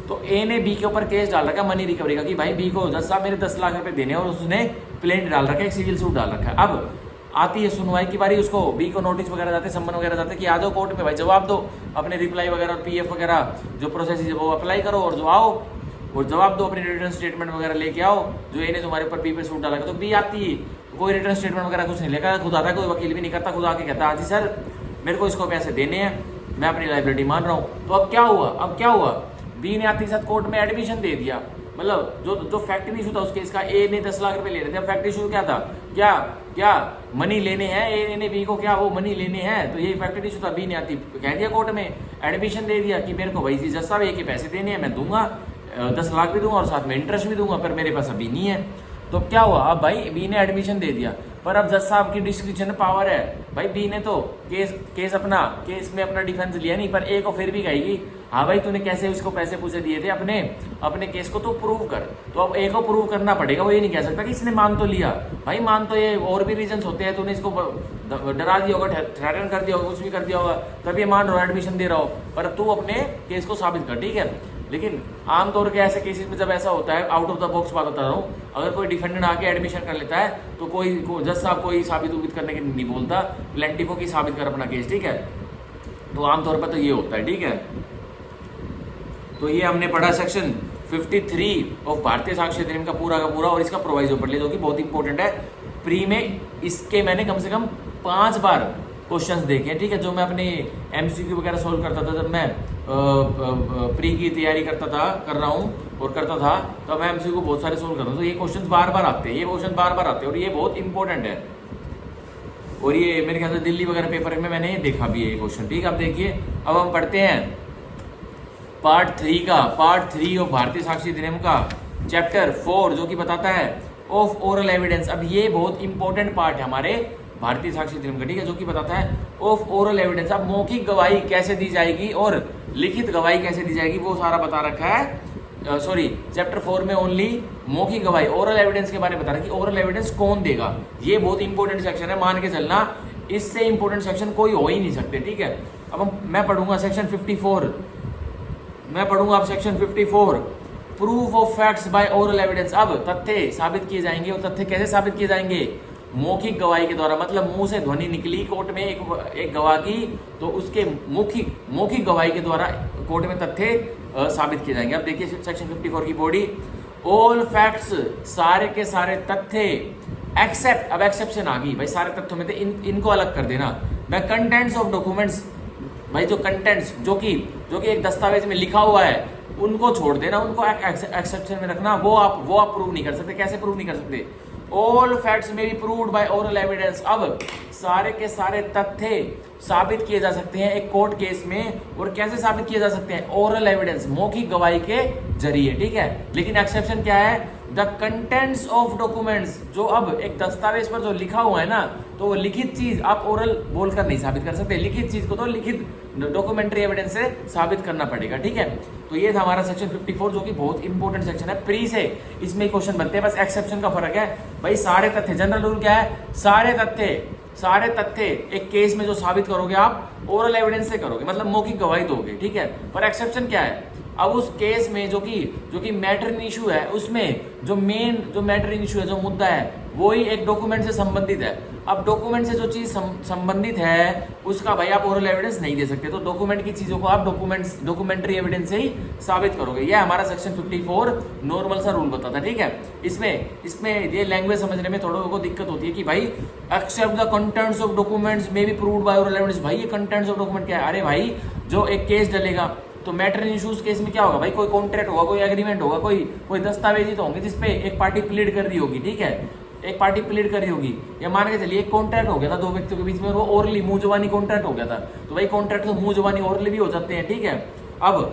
तो ए ने बी के ऊपर केस डाल रखा मनी रिकवरी का कि भाई बी को जज साहब मेरे 10 लाख रुपए देने, और उसने प्लेंट डाल रखा है, एक सिविल सूट डाल रखा है। अब आती है सुनवाई की बारी, उसको बी को नोटिस वगैरह जाते, सम्मन वगैरह जाते कि आ जाओ कोर्ट में भाई, जवाब दो, अपने रिप्लाई वगैरह, पीएफ वगैरह जो प्रोसेस है वो अप्लाई करो और जो आओ और जवाब दो, अपनी रिटर्न स्टेटमेंट वगैरह लेके आओ, जो ए ने तुम्हारे ऊपर बी पे सूट डाला। तो बी आती है, कोई रिटर्न स्टेटमेंट वगैरह कुछ नहीं लेकर, खुद आता है, कोई वकील भी नहीं करता, खुद आके कहता है जी सर मेरे को इसको पैसे देने हैं, मैं अपनी लाइबिलिटी मान रहा हूँ। तो अब क्या हुआ, बी ने आते साथ कोर्ट में एडमिशन दे दिया, मतलब जो फैक्ट इशू था उसके, इसका ए ने 10 लाख रुपए ले रहे थे, फैक्ट इशू क्या था, क्या मनी लेने हैं, ए ने बी को क्या वो मनी लेने हैं, तो यही फैक्ट इशू था। बी ने आती कह दिया कोर्ट में, एडमिशन दे दिया कि मेरे को भाई जज साहब ए के पैसे देने हैं, मैं दूंगा 10 लाख भी दूंगा और साथ में इंटरेस्ट भी दूंगा, पर मेरे पास अभी नहीं है। तो क्या हुआ, अब भाई बी ने एडमिशन दे दिया, पर अब जज साहब की डिस्क्रिप्शन पावर है, भाई बी ने तो केस में अपना डिफेंस लिया नहीं, पर ए को फिर भी कहेगी हाँ भाई तूने कैसे उसको पैसे पूछे दिए थे, अपने केस को तो प्रूव कर। तो अब ए को प्रूव करना पड़ेगा, वो ये नहीं कह सकता कि इसने मान तो लिया, भाई मान तो ये और भी रीजन होते हैं, तूने इसको डरा दिया होगा, थ्रेटन कर दिया होगा, कुछ भी कर दिया होगा, तब ये मान रहा हो एडमिशन दे रहा हो, पर तू अपने केस को साबित कर। ठीक है, लेकिन आमतौर के ऐसे केसेस में जब ऐसा होता है, आउट ऑफ द बॉक्स बात बता रहा हूँ, अगर कोई डिफेंडेंट आके एडमिशन कर लेता है तो जज साहब कोई साबित करने के नहीं बोलता, प्लेंटिफो की साबित कर अपना केस। ठीक है, तो आमतौर पर तो ये होता है, ठीक है। तो ये हमने पढ़ा सेक्शन 53 ऑफ भारतीय साक्ष्य अधिनियम का पूरा और इसका प्रोवाइजो पढ़ लिया, जो कि बहुत इंपॉर्टेंट है। प्री में इसके मैंने कम से कम 5 बार क्वेश्चंस देखे हैं, ठीक है, जो मैं अपने एमसीक्यू वगैरह सोल्व करता था जब मैं प्री की तैयारी कर रहा हूँ और करता था, तो मैं एमसीक्यू बहुत सारे सोल्व करता हूँ। तो ये क्वेश्चन बार बार आते हैं, और ये बहुत इंपॉर्टेंट है। और ये मेरे ख्याल से दिल्ली वगैरह पेपर में मैंने देखा भी है ये क्वेश्चन, ठीक है। अब देखिए, अब हम पढ़ते हैं पार्ट 3 ऑफ भारतीय साक्ष्य अधिनियम का चैप्टर 4, जो कि बताता है ऑफ ओरल एविडेंस। अब ये बहुत इंपॉर्टेंट पार्ट है हमारे भारतीय साक्ष्य अधिनियम का, ठीक है, जो कि बताता है ऑफ ओरल एविडेंस। अब मौखिक गवाही कैसे दी जाएगी और लिखित गवाही कैसे दी जाएगी, वो सारा बता रखा है। चैप्टर 4 में ओनली मौखिक गवाही, ओरल एविडेंस के बारे में बता रहा है कि ओरल एविडेंस कौन देगा। ये बहुत इंपॉर्टेंट सेक्शन है, मान के चलना, इससे इंपॉर्टेंट सेक्शन कोई हो ही नहीं सकते, ठीक है। अब मैं पढ़ूंगा section 54, section 54 proof of facts bye oral evidence. अब तथ्य साबित किए जाएंगे, और तथ्य कैसे साबित किए जाएंगे? मौखिक गवाही के द्वारा, मतलब मुंह से ध्वनि निकली कोर्ट में एक गवाह की, तो उसके मौखिक गवाही के द्वारा कोर्ट में तथ्य साबित किए जाएंगे। अब देखिए सेक्शन 54 की बॉडी, ऑल फैक्ट्स, सारे के सारे तथ्य, एक्सेप्ट, अब एक्सेप्शन आ गई भाई, सारे तथ्यों में से इनको अलग कर देना। मैं कंटेंट्स ऑफ डॉक्यूमेंट्स, भाई जो कंटेंट्स जो कि एक दस्तावेज में लिखा हुआ है, उनको छोड़ देना, उनको एक्सेप्शन में रखना। वो आप प्रूव नहीं कर सकते। कैसे प्रूव नहीं कर सकते? ऑल फैक्ट्स में B proved by oral evidence. अब सारे के सारे तथ्य साबित किए जा सकते हैं एक कोर्ट केस में, और कैसे साबित किए जा सकते हैं? ओरल एविडेंस, मौखिक गवाही के जरिए, ठीक है। लेकिन एक्सेप्शन क्या है? द कंटेंट्स ऑफ डॉक्यूमेंट्स, जो अब एक दस्तावेज पर जो लिखा हुआ है ना, तो वो लिखित चीज आप ओरल बोलकर नहीं साबित कर सकते। लिखित चीज को तो लिखित डॉक्यूमेंट्री एविडेंस से साबित करना पड़ेगा, ठीक है। तो ये था हमारा सेक्शन 54, जो कि बहुत इंपॉर्टेंट सेक्शन है। प्री से इसमें क्वेश्चन बनते हैं, बस एक्सेप्शन का फर्क है भाई। सारे तथ्य, जनरल रूल क्या है? सारे तथ्य एक केस में जो साबित करोगे आप ओरल एविडेंस से करोगे, मतलब मौखिक गवाही दोगे, ठीक है। पर एक्सेप्शन क्या है? अब उस केस में जो कि मैटर इन इशू है, उसमें जो मैटर इन इशू है, जो मुद्दा है, वही एक डॉक्यूमेंट से संबंधित है। अब डॉक्यूमेंट से जो चीज संबंधित है, उसका भाई आप ओरल एविडेंस नहीं दे सकते। तो डॉक्यूमेंट की चीजों को आप डॉक्यूमेंट्री एविडेंस से ही साबित करोगे। यह हमारा सेक्शन 54 नॉर्मल सा रूल बताता है, ठीक है। इसमें ये लैंग्वेज समझने में थोड़ा को दिक्कत होती है कि भाई except the contents of documents may be proved by oral evidence. भाई ये कंटेंट्स ऑफ डॉक्यूमेंट क्या है? अरे भाई, जो एक केस डलेगा, तो मैटर इन इश्यूज केस में क्या होगा भाई? कोई कॉन्ट्रैक्ट होगा, कोई एग्रीमेंट होगा, कोई दस्तावेज ही तो होंगे जिसपे एक पार्टी प्लीड कर रही होगी, ठीक है। एक पार्टी प्लीड कर रही होगी, या मान के चलिए एक कॉन्ट्रैक्ट हो गया था 2 व्यक्तियों के बीच में, और वो ओरली मुंह जुबानी कॉन्ट्रैक्ट हो गया था। तो भाई कॉन्ट्रैक्ट तो मुंह जुबानी ओरली भी हो जाते हैं, ठीक है। अब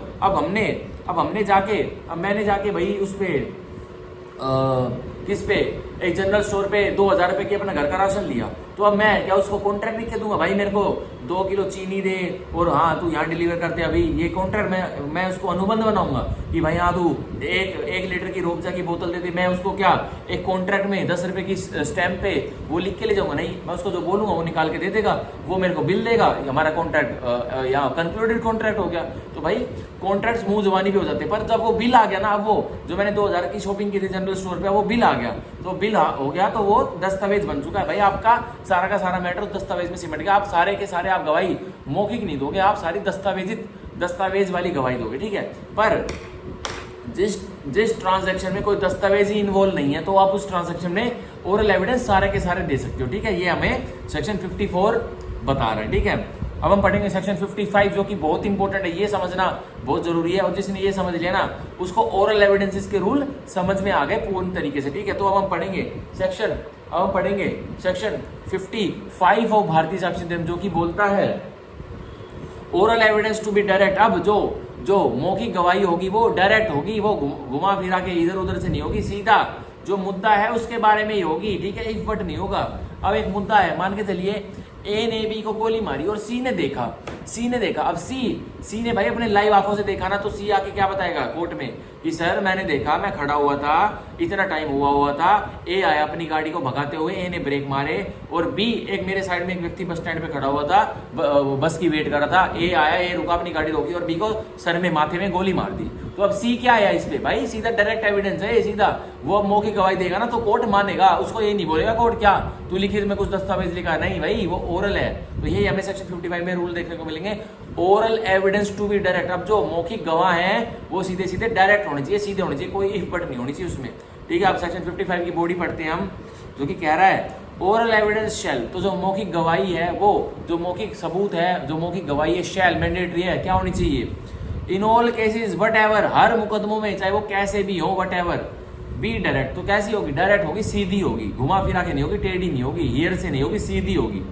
मैंने जाके भाई उस पे किस पे, एक जनरल स्टोर पे 2000 रुपए की अपना घर का राशन लिया, तो अब मैं क्या उसको कॉन्ट्रैक्ट लिख के दूंगा? भाई मेरे को 2 किलो चीनी दे, और हाँ तू यहाँ डिलीवर करते। अभी ये कॉन्ट्रैक्ट मैं उसको अनुबंध बनाऊंगा कि भाई हाँ तू एक लीटर की रोबजा की बोतल दे दे। मैं उसको क्या एक कॉन्ट्रैक्ट में 10 रुपए की स्टैंप पे वो लिख के ले जाऊंगा? नहीं, मैं उसको जो बोलूंगा वो निकाल के दे देगा, वो मेरे को बिल देगा, हमारा कॉन्ट्रैक्ट यहाँ कंक्लूडेड कॉन्ट्रैक्ट हो गया। तो भाई कॉन्ट्रैक्ट मुंह जुबानी भी हो जाते हैं, पर जब वो बिल आ गया ना, अब वो जो मैंने 2000 की शॉपिंग की थी जनरल स्टोर पे, वो बिल आ गया, तो बिल हो गया, तो वो दस्तावेज बन चुका है भाई। आपका सारा का सारा मैटर उस दस्तावेज में सिमट गया। आप सारे के सारे आप गवाही मौखिक नहीं दोगे, आप सारी दस्तावेज वाली गवाही दोगे, ठीक है। पर जिस ट्रांजैक्शन में कोई दस्तावेज ही इन्वॉल्व नहीं है, तो आप उस ट्रांजैक्शन में ओरल एविडेंस सारे के सारे दे सकते हो, ठीक है। ये हमें सेक्शन 54 बता रहा है, ठीक है। अब हम पढ़ेंगे सेक्शन 55, जो कि बहुत इंपॉर्टेंट है, ये समझना बहुत जरूरी है। और जिसने ये समझ लिया ना, उसको ओरल एविडेंसेस के रूल समझ में आ गए पूर्ण तरीके से, ठीक है। तो अब हम पढ़ेंगे सेक्शन 55 ऑफ भारतीय साक्ष्य अधिनियम, जो कि बोलता है oral evidence to be direct. अब जो मौखिक गवाही होगी वो डायरेक्ट होगी, वो घुमा फिरा के इधर उधर से नहीं होगी, सीधा जो मुद्दा है उसके बारे में ही होगी, ठीक है। इफ बट नहीं होगा। अब एक मुद्दा है, मान के चलिए ए ने बी को गोली मारी और सी ने देखा। अब सी ने भाई अपने लाइव आंखों से देखा ना, तो सी आके क्या बताएगा कोर्ट में कि सर मैंने देखा, मैं खड़ा हुआ था, इतना टाइम हुआ था, ए आया अपनी गाड़ी को भगाते हुए, ए ने ब्रेक मारे, और बी एक मेरे साइड में एक व्यक्ति बस स्टैंड पे खड़ा हुआ था, बस की वेट कर रहा था, ए आया, ए रुका, अपनी गाड़ी रोकी और बी को सर में माथे में गोली मार दी। तो अब सी क्या आया इस पे भाई, सीधा डायरेक्ट एविडेंस है, सीधा वो मौखिक गवाही देगा ना तो कोर्ट मानेगा, उसको ये नहीं बोलेगा कोर्ट क्या तू लिखित में कुछ दस्तावेज लिखा, नहीं भाई वो ओरल है। तो यही हमें सेक्शन 55 में रूल देखने को मिलेंगे, oral evidence to be direct. अब जो मौखिक गवाह है वो सीधे सीधे डायरेक्ट होने चाहिए, सीधे होने चाहिए, कोई इफ बट नहीं होनी चाहिए उसमें, ठीक है। अब सेक्शन 55 की बॉडी पढ़ते हैं हम, जो कि कह रहा है ओरल एविडेंस शैल, तो जो मौखिक गवाही है वो जो मौखिक सबूत है, जो मौखिक गवाही है शैल मैंडेटरी है, क्या होनी चाहिए, in all cases whatever, हर मुकदमों में चाहे वो कैसे भी हो वट एवर, बी डायरेक्ट। तो कैसी होगी, डायरेक्ट होगी, सीधी होगी, घुमा फिरा के नहीं होगी, टेढ़ी नहीं होगी, हियर से नहीं होगी, सीधी होगी।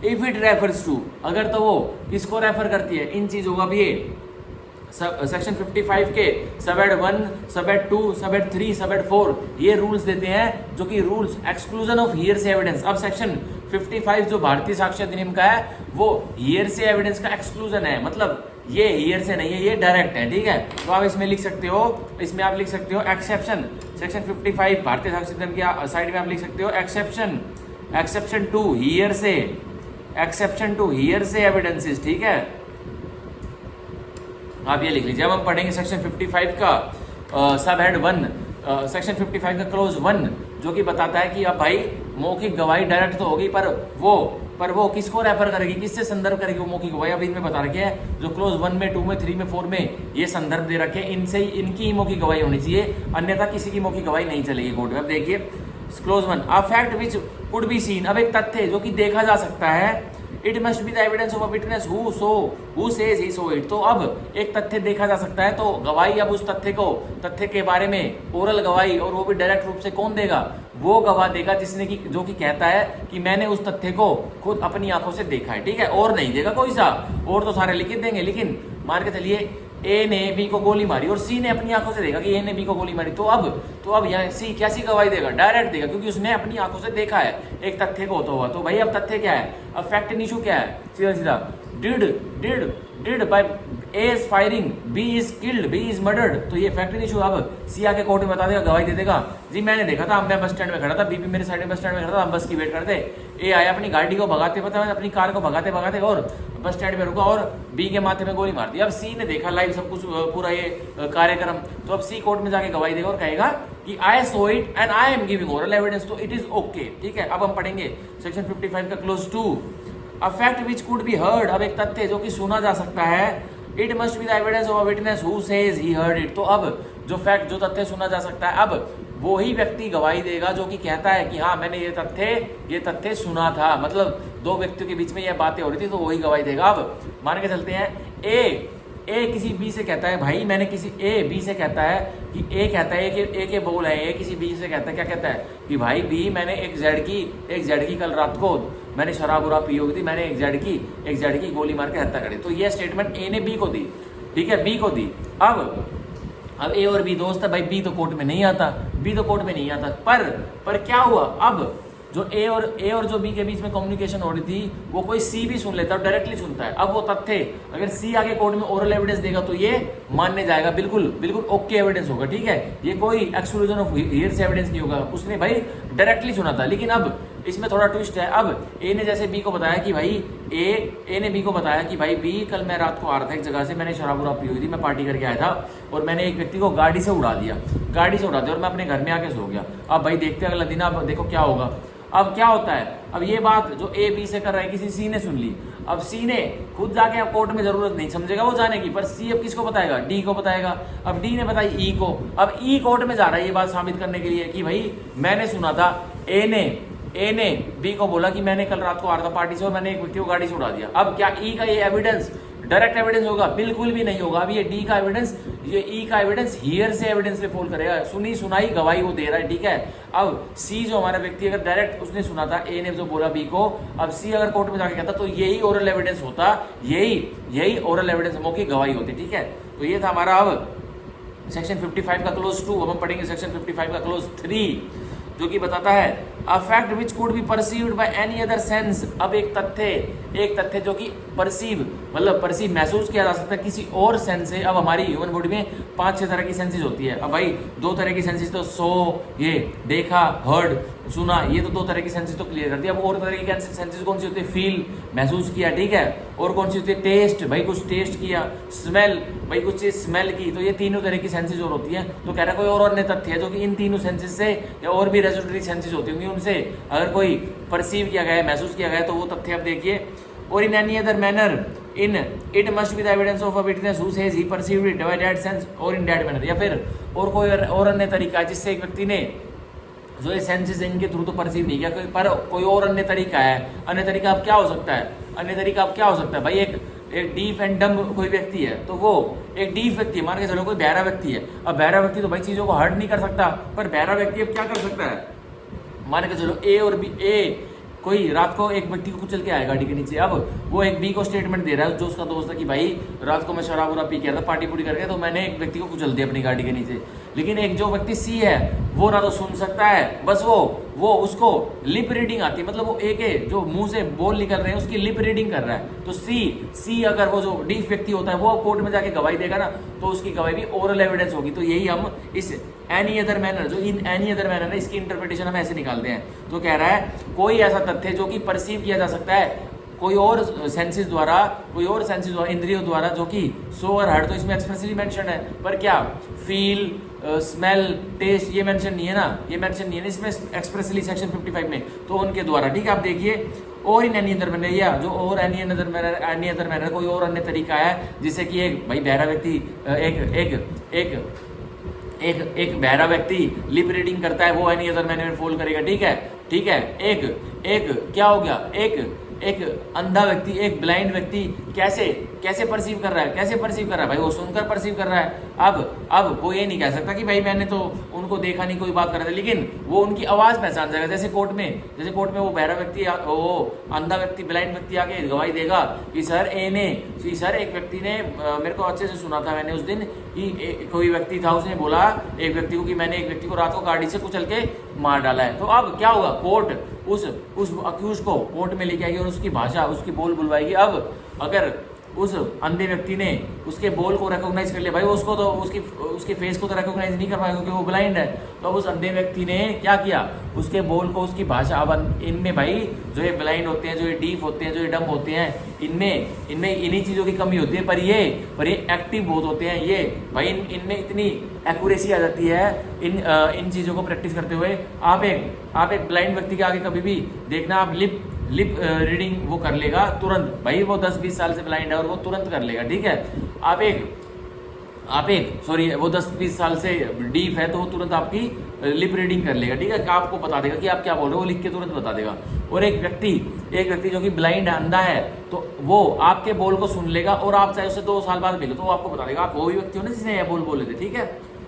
इफ इट रेफर्स टू, अगर तो वो किसको रेफर करती है, इन चीजों का भी ये सेक्शन 55 के सब एड 1, सब एड 2, सब एड 3, सब एड 4 ये रूल्स देते हैं, जो कि रूल्स एक्सक्लूजन ऑफ हियर से एविडेंस। अब सेक्शन 55 जो भारतीय साक्ष्य अधिनियम का है वो हियर से एविडेंस का एक्सक्लूजन है, मतलब ये हियर से नहीं है, ये डायरेक्ट है, ठीक है। तो आप इसमें लिख सकते हो, इसमें आप लिख सकते हो एक्सेप्शन, सेक्शन 55 भारतीय साक्ष्य अधिनियम की साइड में आप लिख सकते हो एक्सेप्शन, एक्सेप्शन टू हियर से, एक्सेप्शन टू हियर से एविडेंसेस, ठीक है। आप ये लिख लीजिए। अब हम पढ़ेंगे सेक्शन 55 का सब हेड 1, सेक्शन 55 का क्लोज 1, जो कि बताता है कि अब भाई मौखिक गवाही डायरेक्ट तो होगी, पर वो किसको रेफर करेगी, किससे संदर्भ करेगी वो मौखिक गवाही। अब इनमें बता रखे हैं जो क्लोज 1 में, 2 में, 3 में, 4 में ये संदर्भ दे रखे हैं, इनसे ही इनकी ही मौखिक गवाही होनी चाहिए, अन्यथा किसी की मौखिक गवाही नहीं चलेगी कोर्ट में। अब देखिए close 1, a fact which could be seen, अब एक तथ्य जो कि देखा जा सकता है, it must be the evidence of a witness who says he so it. तो अब एक तथ्य देखा जा सकता है तो गवाही अब उस तथ्य के बारे में ओरल गवाही, और वो भी डायरेक्ट रूप से कौन देगा, वो गवाह देगा जिसने की जो कि कहता है कि मैंने उस तथ्य को खुद अपनी आंखों से देखा है, ठीक है। और नहीं देगा कोई सा, और तो सारे लिखित देंगे, लेकिन मान के चलिए ए ने बी को गोली मारी और सी ने अपनी आंखों से देखा कि ए ने बी को गोली मारी, तो अब यहाँ सी कैसी गवाही देगा, डायरेक्ट देगा, क्योंकि उसने अपनी आंखों से देखा है एक तथ्य को होता हुआ। तो भाई अब तथ्य क्या है, अब फैक्ट इशू क्या है, सीधा सीधा did by A is firing, B is killed, B is murdered, तो ये फैक्ट इशू। अब सी आके कोर्ट में बता देगा, गवाही दे देगा, जी मैंने देखा था, मैं बस स्टैंड में खड़ा था, बी भी मेरे साइड में बस स्टैंड में खड़ा था, हम बस की वेट करते, ए आया अपनी गाड़ी को भगाते अपनी कार को भगाते और बस स्टैंड में रुका और बी के माथे में गोली मार दी। अब सी ने देखा लाइव सब कुछ पूरा ये कार्यक्रम, तो अब सी कोर्ट में जाके गवाही देगा और कहेगा कि I saw it and I am giving oral evidence, तो इट इज ओके, ठीक है। अब हम पढ़ेंगे सेक्शन 55 का clause 2, a fact which could be heard, अब एक तथ्य जो कि सुना जा सकता है, it must be the evidence of a witness who says he heard it. तो अब जो फैक्ट, जो तथ्य सुना जा सकता है, अब वो ही व्यक्ति गवाही देगा जो कि कहता है कि हाँ मैंने ये तथ्य सुना था, मतलब दो व्यक्तियों के बीच में ये बातें हो रही थी, तो वही गवाही देगा। अब मान के चलते हैं ए किसी बी से कहता है, भाई मैंने किसी ए बी से कहता है कि ए कहता है ए के बोल है, ए किसी बी से कहता है, क्या कहता है कि भाई बी मैंने एक जेड की कल रात को मैंने शराब उराब पी होगी थी, मैंने एक जेड की गोली मार के हत्या करी। तो ये स्टेटमेंट ए ने बी को दी, ठीक है, बी को दी। अब ए और बी दोस्त है भाई, बी तो कोर्ट में नहीं आता, पर क्या हुआ, अब जो ए और जो बी के बीच में कम्युनिकेशन हो रही थी वो कोई सी भी सुन लेता है, डायरेक्टली सुनता है। अब वो तथ्य अगर सी आगे कोर्ट में ओरल एविडेंस देगा तो ये मानने जाएगा, बिल्कुल ओके एविडेंस होगा, ठीक है। ये कोई एक्सक्लूजन ऑफ हियर से एविडेंस नहीं होगा, उसने भाई डायरेक्टली सुना था। लेकिन अब इसमें थोड़ा ट्विस्ट है, अब ए ने जैसे बी को बताया कि भाई ए ने बी को बताया कि भाई बी कल मैं रात को आ रहा था एक जगह से, मैंने शराब उराब पी हुई थी, मैं पार्टी करके आया था और मैंने एक व्यक्ति को गाड़ी से उड़ा दिया और मैं अपने घर में आके सो गया। अब भाई देखते अगला दिन, अब देखो क्या होगा। अब क्या होता है, अब ये बात जो ए बी से कर रहा है किसी सी ने सुन ली, अब सी ने खुद जाके अब कोर्ट में जरूरत नहीं समझेगा वो जाने की, पर सी अब किसको बताएगा, डी को बताएगा। अब डी ने बताई ई को, अब ई कोर्ट में जा रहा है ये बात साबित करने के लिए कि भाई मैंने सुना था, ए ने बी को बोला कि मैंने कल रात को आ रहा था पार्टी से और मैंने एक व्यक्ति को गाड़ी से उड़ा दिया। अब क्या ई का ये एविडेंस डायरेक्ट एविडेंस होगा, बिल्कुल भी नहीं होगा। अब ये डी का एविडेंस, ये ई का एविडेंस हियर से एविडेंस पे फॉल करेगा, सुनी सुनाई गवाही वो दे रहा है, ठीक है। अब सी जो हमारा व्यक्ति अगर डायरेक्ट उसने सुना था, ए ने जो बोला बी को, अब सी अगर कोर्ट में जाके कहता तो यही ओरल एविडेंस होता, यही ओरल एविडेंस मौखिक गवाही होती, ठीक है। तो ये था हमारा अब सेक्शन 55 का क्लोज 2। अब हम पढ़ेंगे सेक्शन 55 का क्लोज 3, जो कि बताता है अ fact which could be perceived by any other sense. अब एक तथ्य जो कि परसीव महसूस किया जा सकता है किसी और सेंस से। अब हमारी ह्यूमन बॉडी में 5-6 तरह की सेंसेस होती है। अब भाई 2 तरह की सेंसेस तो ये देखा, हर्ड, सुना, ये तो 2 तरह की सेंसेस तो क्लियर कर दी। अब और तरह की सेंसेस कौन सी होती है? फील, महसूस किया, ठीक है। और कौन सी होती है? टेस्ट, भाई कुछ टेस्ट किया। स्मेल, भाई कुछ चीज स्मेल की। तो ये तीनों तरह की सेंसेस और होती है। तो कह रहा है कोई और अन्य तथ्य है जो कि इन तीनों सेंसेस से या और भी रेजोनेटरी सेंसेस होती होंगी उनसे अगर कोई परसीव किया गया है, महसूस किया गया है, तो वो तथ्य आप देखिए। और in any other manner in it must be the evidence of a witness who says he perceived it by that sense और इन दैट मैनर। या फिर और कोई और अन्य तरीका है जिससे एक व्यक्ति ने जो ये सेंसेस इनके थ्रू तो परसीव नहीं किया, पर कोई और अन्य तरीका है। अन्य तरीका अब क्या हो सकता है? अन्य तरीका अब क्या हो सकता है भाई? एक डीफ एंड डम कोई व्यक्ति है, तो वो एक डीफ व्यक्ति है, मान के चलो कोई बहरा व्यक्ति है। अब बहरा व्यक्ति तो भाई चीजों को हर्ट नहीं कर सकता, पर बहरा व्यक्ति अब क्या कर सकता है? मान के चलो ए और बी, ए कोई रात को एक व्यक्ति को कुचल के आया गाड़ी के नीचे। अब वो एक बी को स्टेटमेंट दे रहा है जो उसका दोस्त है कि भाई रात को मैं शराब वराब पी के आया था, पार्टी पूरी करके, तो मैंने एक व्यक्ति को कुचल दिया अपनी गाड़ी के नीचे। लेकिन एक जो व्यक्ति सी है वो ना तो सुन सकता है, बस वो उसको लिप रीडिंग आती है, मतलब वो एक है जो मुंह से बोल निकल रहे हैं उसकी लिप रीडिंग कर रहा है। तो सी अगर वो जो डीफ व्यक्ति होता है वो कोर्ट में जाके गवाही देगा ना, तो उसकी गवाही भी ओरल एविडेंस होगी। तो यही हम इस एनी अदर मैनर, जो इन एनी अदर मैनर है, इसकी इंटरप्रिटेशन हम ऐसे निकालते हैं। तो कह रहा है कोई ऐसा तथ्य जो कि परसीव किया जा सकता है कोई और सेंसेस द्वारा, इंद्रियों द्वारा, जो कि सो और हर्ट, तो इसमें एक्सप्रेसली मेंशन है, पर क्या फील, स्मेल, टेस्ट ये मेंशन नहीं है ना, ये मेंशन नहीं है इसमें एक्सप्रेसली सेक्शन 55 में, तो उनके द्वारा। ठीक है, आप देखिए और इन एनी अदर मैनर, या जो और एनी अदर मैनर कोई और अन्य तरीका है जिससे कि एक भाई बहरा व्यक्ति एक बहरा व्यक्ति लिप रीडिंग करता है, वो एनी अदर मैनर में फॉल करेगा। ठीक है। एक क्या हो गया? एक अंधा व्यक्ति, एक ब्लाइंड व्यक्ति कैसे परसीव कर रहा है? भाई वो सुनकर परसीव कर रहा है। अब वो ये नहीं कह सकता कि भाई मैंने तो उनको देखा नहीं, कोई बात कर रहे थे, लेकिन वो उनकी आवाज पहचान जाएगा। जैसे कोर्ट में वो बहरा व्यक्ति, वो अंधा व्यक्ति, ब्लाइंड व्यक्ति आके गवाही देगा कि सर एक व्यक्ति ने मेरे को अच्छे से सुना था, मैंने उस दिन कि कोई व्यक्ति था, उसने बोला एक व्यक्ति को कि मैंने एक व्यक्ति को रात को गाड़ी से कुचल के मार डाला है। तो अब क्या होगा? कोर्ट उस अक्यूज को कोर्ट में लेके आएगी और उसकी भाषा, उसकी बोल बुलवाएगी। अब अगर उस अंधे व्यक्ति ने उसके बोल को रिकॉग्नाइज कर लिया, भाई उसको तो उसके फेस को तो रिकॉग्नाइज नहीं कर पाएगा क्योंकि वो ब्लाइंड है। तो अब उस अंधे व्यक्ति ने क्या किया? उसके बोल को, उसकी भाषा। अब इनमें भाई जो ये ब्लाइंड होते हैं, जो ये डीफ होते हैं, जो ये डम होते हैं, इनमें इन्हीं चीज़ों की कमी होती है, पर ये एक्टिव बहुत होते हैं। ये भाई इनमें इतनी एक्यूरेसी आ जाती है इन चीज़ों को प्रैक्टिस करते हुए। आप एक ब्लाइंड व्यक्ति के आगे कभी भी देखना, आप लिप रीडिंग वो कर लेगा तुरंत। भाई वो 10-20 साल से ब्लाइंड है और वो तुरंत कर लेगा। ठीक है, वो 10-20 साल से डीप है तो वो तुरंत आपकी लिप रीडिंग कर लेगा। ठीक है, आपको बता देगा कि आप क्या बोल रहे हो, वो लिख के तुरंत बता देगा। और एक व्यक्ति जो कि ब्लाइंड है, अंधा है, तो वो आपके बोल को सुन लेगा और आप चाहे उससे 2 साल बाद मिलो तो वो आपको बता देगा आप वो भी व्यक्ति हो ना जिसने यह बोल बोले थे। ठीक है,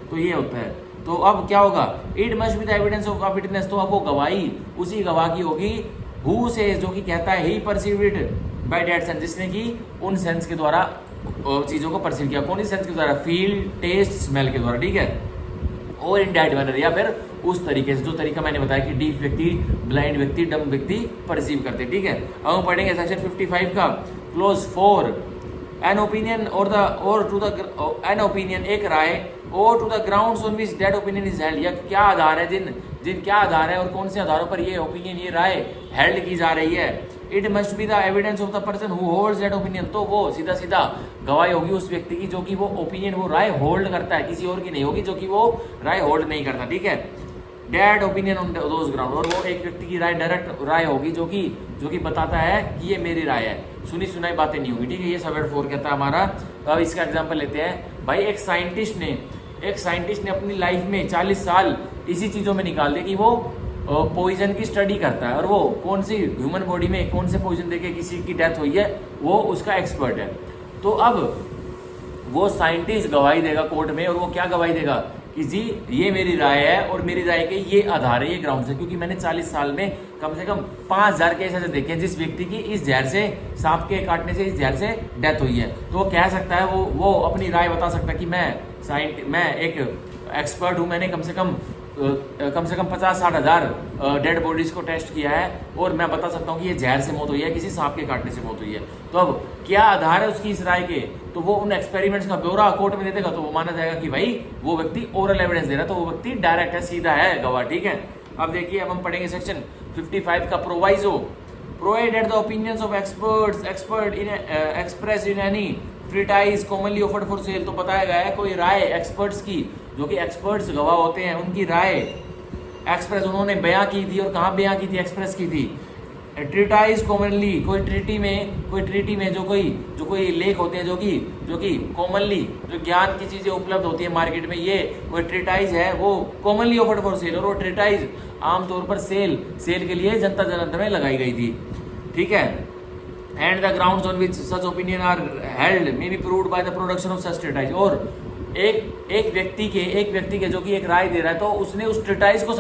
तो ये होता है। तो अब क्या होगा? It must be the evidence of witness. तो अब वो गवाही उसी गवाह की होगी हु से, जो कि कहता है he perceived it by that sense, जिसने कि उन सेंस के द्वारा चीजों को परसीव किया। कौन सी सेंस के द्वारा? फील, टेस्ट, स्मेल के द्वारा। ठीक है, और इन दैट मैनर, या फिर उस तरीके से जो तरीका मैंने बताया कि डीफ व्यक्ति, ब्लाइंड व्यक्ति, डम व्यक्ति परसीव करते। ठीक है, अब हम पढ़ेंगे सेक्शन 55 का clause 4। An opinion an opinion, एक राय, और to the grounds on which that opinion is held, या क्या आधार है, क्या आधार है और कौन से आधारों पर ये ओपिनियन, ये राय हेल्ड की जा रही है। It must be the evidence of the person who holds that opinion. तो वो सीधा गवाही होगी उस व्यक्ति की जो कि वो ओपिनियन, वो राय होल्ड करता है, किसी और की नहीं होगी जो कि वो राय होल्ड नहीं करता। ठीक है, that opinion on those ground, और वो एक व्यक्ति की राय डायरेक्ट राय होगी जो कि बताता है कि ये मेरी राय है, सुनी सुनाई बातें नहीं होगी। ठीक है, ये सब 4 कहता है हमारा। तो अब इसका एग्जाम्पल लेते हैं। भाई एक साइंटिस्ट ने अपनी लाइफ में 40 साल इसी चीज़ों में निकाल दिया कि वो पॉइजन की स्टडी करता है, और वो कौन सी ह्यूमन बॉडी में कौन से पॉइजन देके किसी की डेथ हुई है वो उसका एक्सपर्ट है। तो अब वो साइंटिस्ट गवाही देगा कोर्ट में, और वो क्या गवाही देगा कि जी ये मेरी राय है और मेरी राय के ये आधार है, ये ग्राउंड है, क्योंकि मैंने 40 साल में कम से कम 5000 केस ऐसे देखे हैं जिस व्यक्ति की इस जहर से, सांप के काटने से इस जहर से डेथ हुई है। तो वो कह सकता है, वो अपनी राय बता सकता है कि मैं एक एक्सपर्ट हूँ, मैंने कम से कम कम से कम 50-60 हज़ार डेड बॉडीज को टेस्ट किया है और मैं बता सकता हूँ कि ये जहर से मौत हुई है, किसी सांप के काटने से मौत हुई है। तो अब क्या आधार है उसकी इस राय के, तो वो उन एक्सपेरिमेंट्स का ब्यौरा कोर्ट में दे देगा, तो वो माना जाएगा कि भाई वो व्यक्ति ओरल एविडेंस दे रहा है, तो वो व्यक्ति डायरेक्ट है, सीधा है गवाह, ठीक है। अब देखिए, अब हम पढ़ेंगे सेक्शन 55 का proviso. Provided the opinions of expert Inn express in any treatise commonly offered for sale. तो बताया गया है कोई राय एक्सपर्ट्स की, जो कि एक्सपर्ट्स गवाह होते हैं, उनकी राय एक्सप्रेस उन्होंने बयां की थी, और कहाँ बयां की थी, एक्सप्रेस की थी। ट्रीटाइज कॉमनली, कोई ट्रीटी में जो कोई लेख होते हैं, जो कि कॉमनली जो ज्ञान की चीजें उपलब्ध होती है मार्केट में, ये वो ट्रीटाइज है, वो कॉमनली ऑफर्ड फॉर सेल, और वो ट्रीटाइज आमतौर पर सेल के लिए जनता जनार्दन में लगाई गई थी, ठीक है। And the grounds on which such opinion are held may be proved by the production of such treatise. और एक व्यक्ति के जो कि एक राय दे रहा है, तो उसने उस ट्रीटाइज को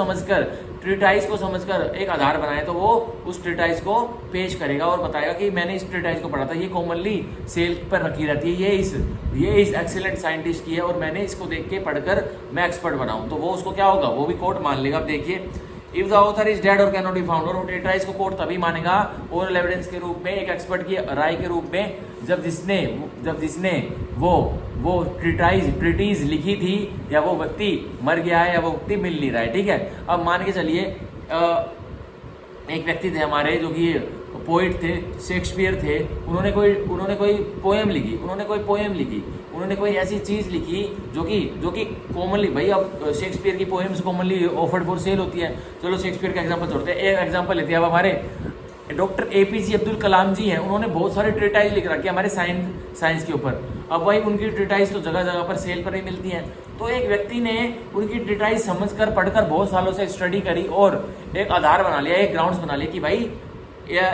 समझकर एक आधार बनाया, तो वो उस ट्रीटाइज को पेश करेगा और बताएगा कि मैंने इस ट्रीटाइज को पढ़ा था, ये कॉमनली सेल पर रखी रहती है, ये इस एक्सीलेंट साइंटिस्ट की है, और मैंने इसको देख के पढ़कर मैं एक्सपर्ट बनाऊं, तो वो उसको क्या होगा, वो भी कोर्ट मान लेगा। अब देखिए, if the author is dead और कैन नॉट बी फाउंड, और ट्रीटाइज को कोर्ट तभी मानेगा ओरल एविडेंस के रूप में, एक एक्सपर्ट की राय के रूप में, जब जिसने वो ट्रीटीज लिखी थी, या वो व्यक्ति मर गया है, या वो व्यक्ति मिल नहीं रहा है, ठीक है। अब मान के चलिए एक व्यक्ति थे हमारे, जो कि पोइट थे, शेक्सपियर थे, उन्होंने कोई पोएम लिखी, उन्होंने कोई ऐसी चीज लिखी जो कि कॉमनली, भाई अब शेक्सपियर की poems commonly offered for sale होती है। चलो शेक्सपियर का एग्जांपल छोड़ते हैं, एक एग्जांपल लेते हैं। अब हमारे डॉक्टर APJ अब्दुल कलाम जी हैं, उन्होंने बहुत सारे ट्रीटाइज लिख रखे हमारे साइंस के ऊपर। अब भाई उनकी ट्रीटाइज तो जगह जगह पर सेल पर ही मिलती हैं, तो एक व्यक्ति ने उनकी ट्रीटाइज समझकर पढ़कर बहुत सालों से स्टडी करी और एक आधार बना लिया, एक ग्राउंड्स बना लिया कि भाई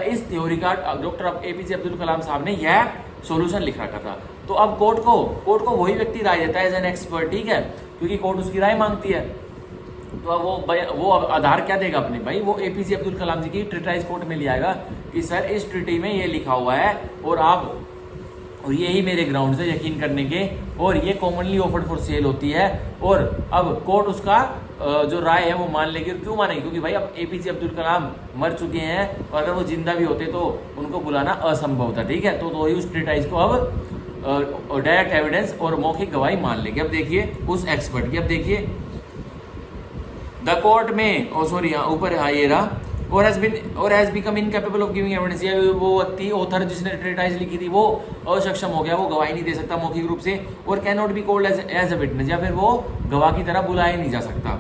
इस थ्योरी का डॉक्टर APJ अब्दुल कलाम साहब ने यह सॉल्यूशन लिख रखा था। तो अब कोर्ट को वही व्यक्ति राय देता है एज एन एक्सपर्ट, ठीक है, क्योंकि कोर्ट उसकी राय मांगती है। तो अब वो आधार क्या देगा अपने, भाई वो APJ अब्दुल कलाम जी की ट्रीटाइज कोर्ट में ले आएगा कि सर इस ट्रीटी में ये लिखा हुआ है, और यही मेरे ग्राउंड से यकीन करने के, और ये कॉमनली ऑफर्ड फॉर सेल होती है। और अब कोर्ट उसका जो राय है वो मान लेगी। और क्यों मानेगी, क्योंकि भाई अब APJ अब्दुल कलाम मर चुके हैं, और अगर वो जिंदा भी होते तो उनको बुलाना असंभव था, ठीक है। तो वही उस ट्रीटाइज को अब डायरेक्ट एविडेंस और मौखिक गवाही मान लेगी। अब देखिए उस एक्सपर्ट की, अब देखिए द कोर्ट में ऊपर ये रहा, और has become incapable of giving evidence. ये वो व्यक्ति ऑथर जिसने ट्रीटाइज लिखी थी वो असक्षम हो गया, वो गवाही नहीं दे सकता मौखिक रूप से, और can not be called as a witness, या फिर वो गवाह की तरह बुलाया नहीं जा सकता।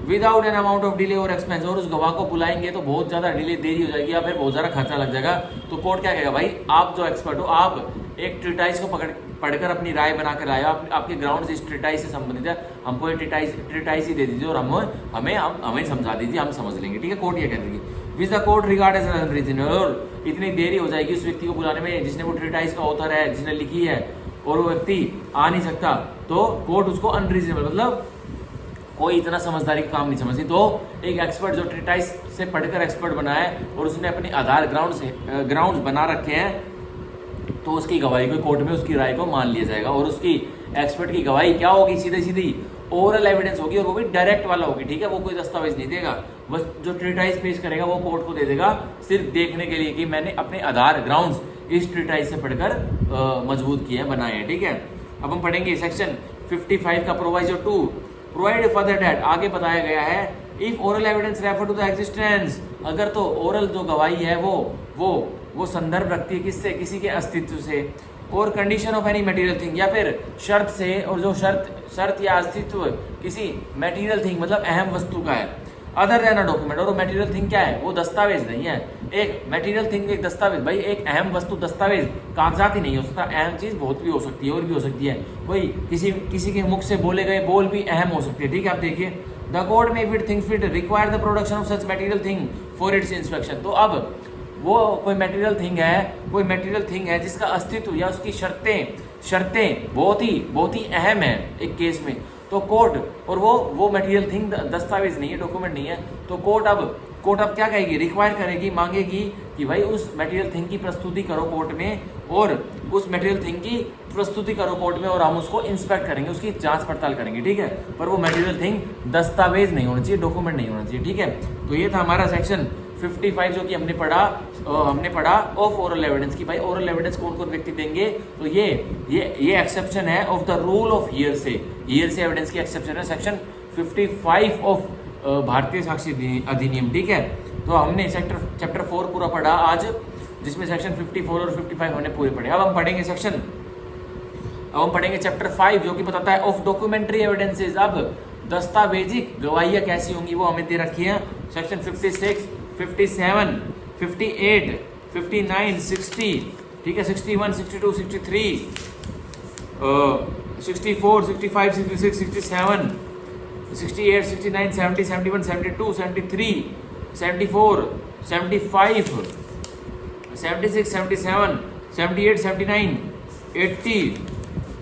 Without an amount of delay और एक्सपेंस, और उस गवाह को बुलाएंगे तो बहुत ज्यादा डिले, देरी हो जाएगी, या फिर बहुत ज्यादा खर्चा लग जाएगा। तो कोर्ट क्या कहेगा, भाई आप जो एक्सपर्ट हो, आप एक ट्रीटाइज को पढ़कर अपनी राय बना कर लाए, आपके ग्राउंड इस ट्रीटाइज से संबंधित है, हमको ट्रीटाइज ही दे दीजिए, और हमें समझा दीजिए, हम समझ लेंगे, ठीक है। कोर्ट ये कह देगी which the court regard as unreasonable, और इतनी देरी हो जाएगी उस व्यक्ति को बुलाने में जिसने वो ट्रीटाइज का ऑथर है, जिसने लिखी है, और वो व्यक्ति आ नहीं सकता, तो कोर्ट उसको अनरीजनेबल, मतलब कोई इतना समझदारी का काम नहीं समझती। तो एक एक्सपर्ट जो ट्रीटाइज से पढ़कर एक्सपर्ट बना है, और उसने अपने आधार ग्राउंड बना रखे हैं, तो उसकी गवाही को कोर्ट में उसकी राय को मान लिया जाएगा, और उसकी एक्सपर्ट की गवाही क्या होगी, सीधी ओरल एविडेंस होगी, और वो भी डायरेक्ट वाला होगी, ठीक है। वो कोई दस्तावेज नहीं देगा, बस जो ट्रीटाइज पेश करेगा वो कोर्ट को दे देगा, सिर्फ देखने के लिए कि मैंने अपने आधार ग्राउंड्स इस ट्रीटाइज से पढ़कर मजबूत किए हैं, बनाए हैं, ठीक है। अब हम पढ़ेंगे सेक्शन 55 का प्रोवाइजो 2, प्रोवाइड फर्दर दैट, आगे बताया गया है if oral evidence refer to the existence, अगर तो ओरल जो गवाही है वो संदर्भ रखती है किससे, किसी के अस्तित्व से, और condition of any material thing, या फिर शर्त से, और जो शर्त या अस्तित्व किसी मटेरियल थिंग मतलब अहम वस्तु का है, अदर देन अ डॉक्यूमेंट, और मटेरियल थिंग क्या है, वो दस्तावेज नहीं है। एक मटेरियल थिंग एक दस्तावेज, भाई एक अहम वस्तु दस्तावेज कागजात ही नहीं हो सकता, अहम चीज बहुत भी हो सकती है, और भी हो सकती है, कोई किसी के मुख से बोले गए बोल भी अहम हो सकती है, ठीक है। आप देखिए द कोर्ट में fit things fit require the production of such material thing for its inspection, तो अब वो कोई मटेरियल थिंग है जिसका अस्तित्व या उसकी शर्तें बहुत ही अहम है एक केस में, तो कोर्ट, और वो मटेरियल थिंग दस्तावेज नहीं है, डॉक्यूमेंट नहीं है, तो कोर्ट अब क्या कहेगी, रिक्वायर करेगी, मांगेगी कि भाई उस मटेरियल थिंग की प्रस्तुति करो कोर्ट में, और उस मटेरियल थिंग की प्रस्तुति करो कोर्ट में और हम उसको इंस्पेक्ट करेंगे, उसकी जांच पड़ताल करेंगे, ठीक है। पर वो मटेरियल थिंग दस्तावेज नहीं होना चाहिए, डॉक्यूमेंट नहीं होना चाहिए, ठीक है। तो ये था हमारा सेक्शन 55 जो कि हमने पढ़ा ऑफ ओरल एविडेंस की। भाई ओरल एविडेंस कौन कौन व्यक्ति देंगे, तो ये एक्सेप्शन है of the rule of here से एविडेंस की एक्सेप्शन है सेक्शन 55 ऑफ भारतीय साक्ष्य अधिनियम, ठीक है। तो हमने चैप्टर 4 पूरा पढ़ा आज, जिसमें सेक्शन 54 और 55 हमने पूरे पढ़े। अब हम पढ़ेंगे चैप्टर 5 जो कि बताता है ऑफ डॉक्यूमेंट्री एविडेंसेस। अब दस्तावेजिक गवाहियां कैसी होंगी वो हमें दे रखी है। सेक्शन 56, 57, 58, 59, 60, ठीक है, 61, 62, 63, 64, 65, 66, 67, 68, 69, 70, 71, 72, 73, 74, 75, 76, 77, 78, 79, 80,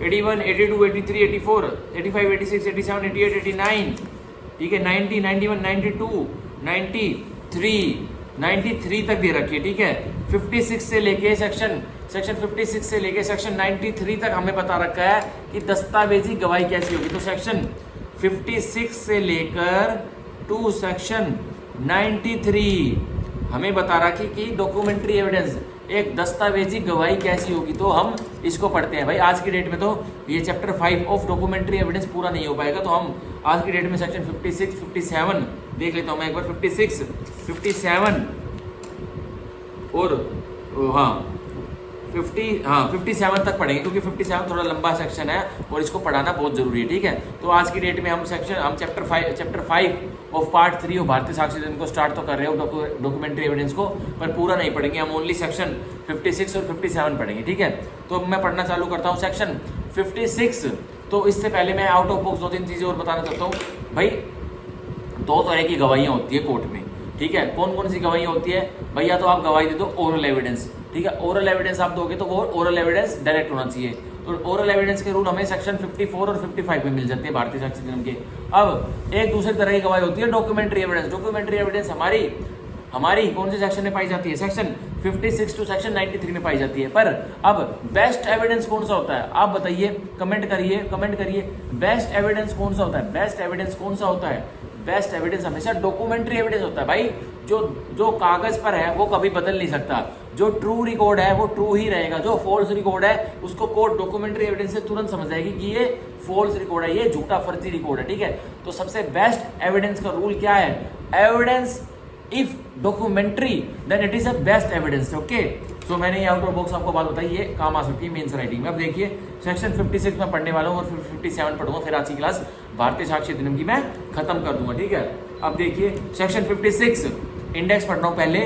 81, 82, 83, 84, 85, 86, 87, 88, 89, ठीक है, 90, 91, 92, 93 तक दे रखी है, ठीक है। 56 से लेके सेक्शन 56 से लेके सेक्शन 93 तक हमें बता रखा है कि दस्तावेजी गवाही कैसी होगी। तो सेक्शन 56 से लेकर टू सेक्शन 93 हमें बता रखी कि डॉक्यूमेंट्री एविडेंस, एक दस्तावेजी गवाही कैसी होगी। तो हम इसको पढ़ते हैं। भाई आज की डेट में तो ये चैप्टर 5 ऑफ डॉक्यूमेंट्री एविडेंस पूरा नहीं हो पाएगा, तो हम आज की डेट में सेक्शन 56, 57 देख लेता हूँ मैं एक बार। 56, 57 और 57 तक पढ़ेंगे, क्योंकि 57 थोड़ा लंबा सेक्शन है और इसको पढ़ाना बहुत जरूरी है, ठीक है। तो आज की डेट में हम chapter 5 of part 3 of Bharatiya Sakshya अधिनियम को स्टार्ट तो कर रहे हो डॉक्यूमेंट्री एविडेंस को, पर पूरा नहीं पढ़ेंगे। हम ओनली सेक्शन 56 और 57 पढ़ेंगे, ठीक है। तो मैं पढ़ना चालू करता हूँ सेक्शन 56। तो इससे पहले मैं आउट ऑफ बॉक्स 2-3 चीजें और बताना चाहता हूँ। भाई 2 तरह की गवाहियां होती है कोर्ट में, ठीक है। कौन कौन सी गवाहियां होती है भैया? तो आप गवाही दे दो ओरल एविडेंस, ठीक है। ओरल एविडेंस आप दोगे तो वो ओरल एविडेंस डायरेक्ट होना चाहिए। तो ओरल एविडेंस के रूल हमें सेक्शन 54 और 55 में मिल जाते हैं भारतीय साक्ष्य अधिनियम के। अब एक दूसरी तरह की गवाही होती है डॉक्यूमेंट्री एविडेंस। डॉक्यूमेंट्री एविडेंस हमारी कौन से सेक्शन में पाई जाती है? सेक्शन 56 टू सेक्शन 93 में पाई जाती है। पर अब बेस्ट एविडेंस कौन सा होता है? आप बताइए, कमेंट करिए बेस्ट एविडेंस कौन सा होता है? बेस्ट एविडेंस कौन सा होता है? बेस्ट एविडेंस हमेशा डॉक्यूमेंट्री एविडेंस होता है। भाई जो कागज पर है वो कभी बदल नहीं सकता। जो ट्रू रिकॉर्ड है वो ट्रू ही रहेगा। जो फॉल्स रिकॉर्ड है उसको कोर्ट डॉक्यूमेंट्री एविडेंस से तुरंत समझ जाएगी कि ये फॉल्स रिकॉर्ड है, ये झूठा फर्जी रिकॉर्ड है, ठीक है। तो सबसे बेस्ट एविडेंस का रूल क्या है? Evidence if documentary then it is a best evidence, okay. So मैंने ये आउट ऑफ बॉक्स आपको बात बताई, ये काम आ सकती है मेंस राइटिंग में। अब देखिए सेक्शन 56 में पढ़ने वाला हूँ और फिर 57 पढ़ूंगा, फिर आज की क्लास भारतीय साक्ष्य अधिनियम की मैं खत्म कर दूंगा, ठीक है। अब देखिए सेक्शन 56 इंडेक्स पढ़ रहा हूँ पहले।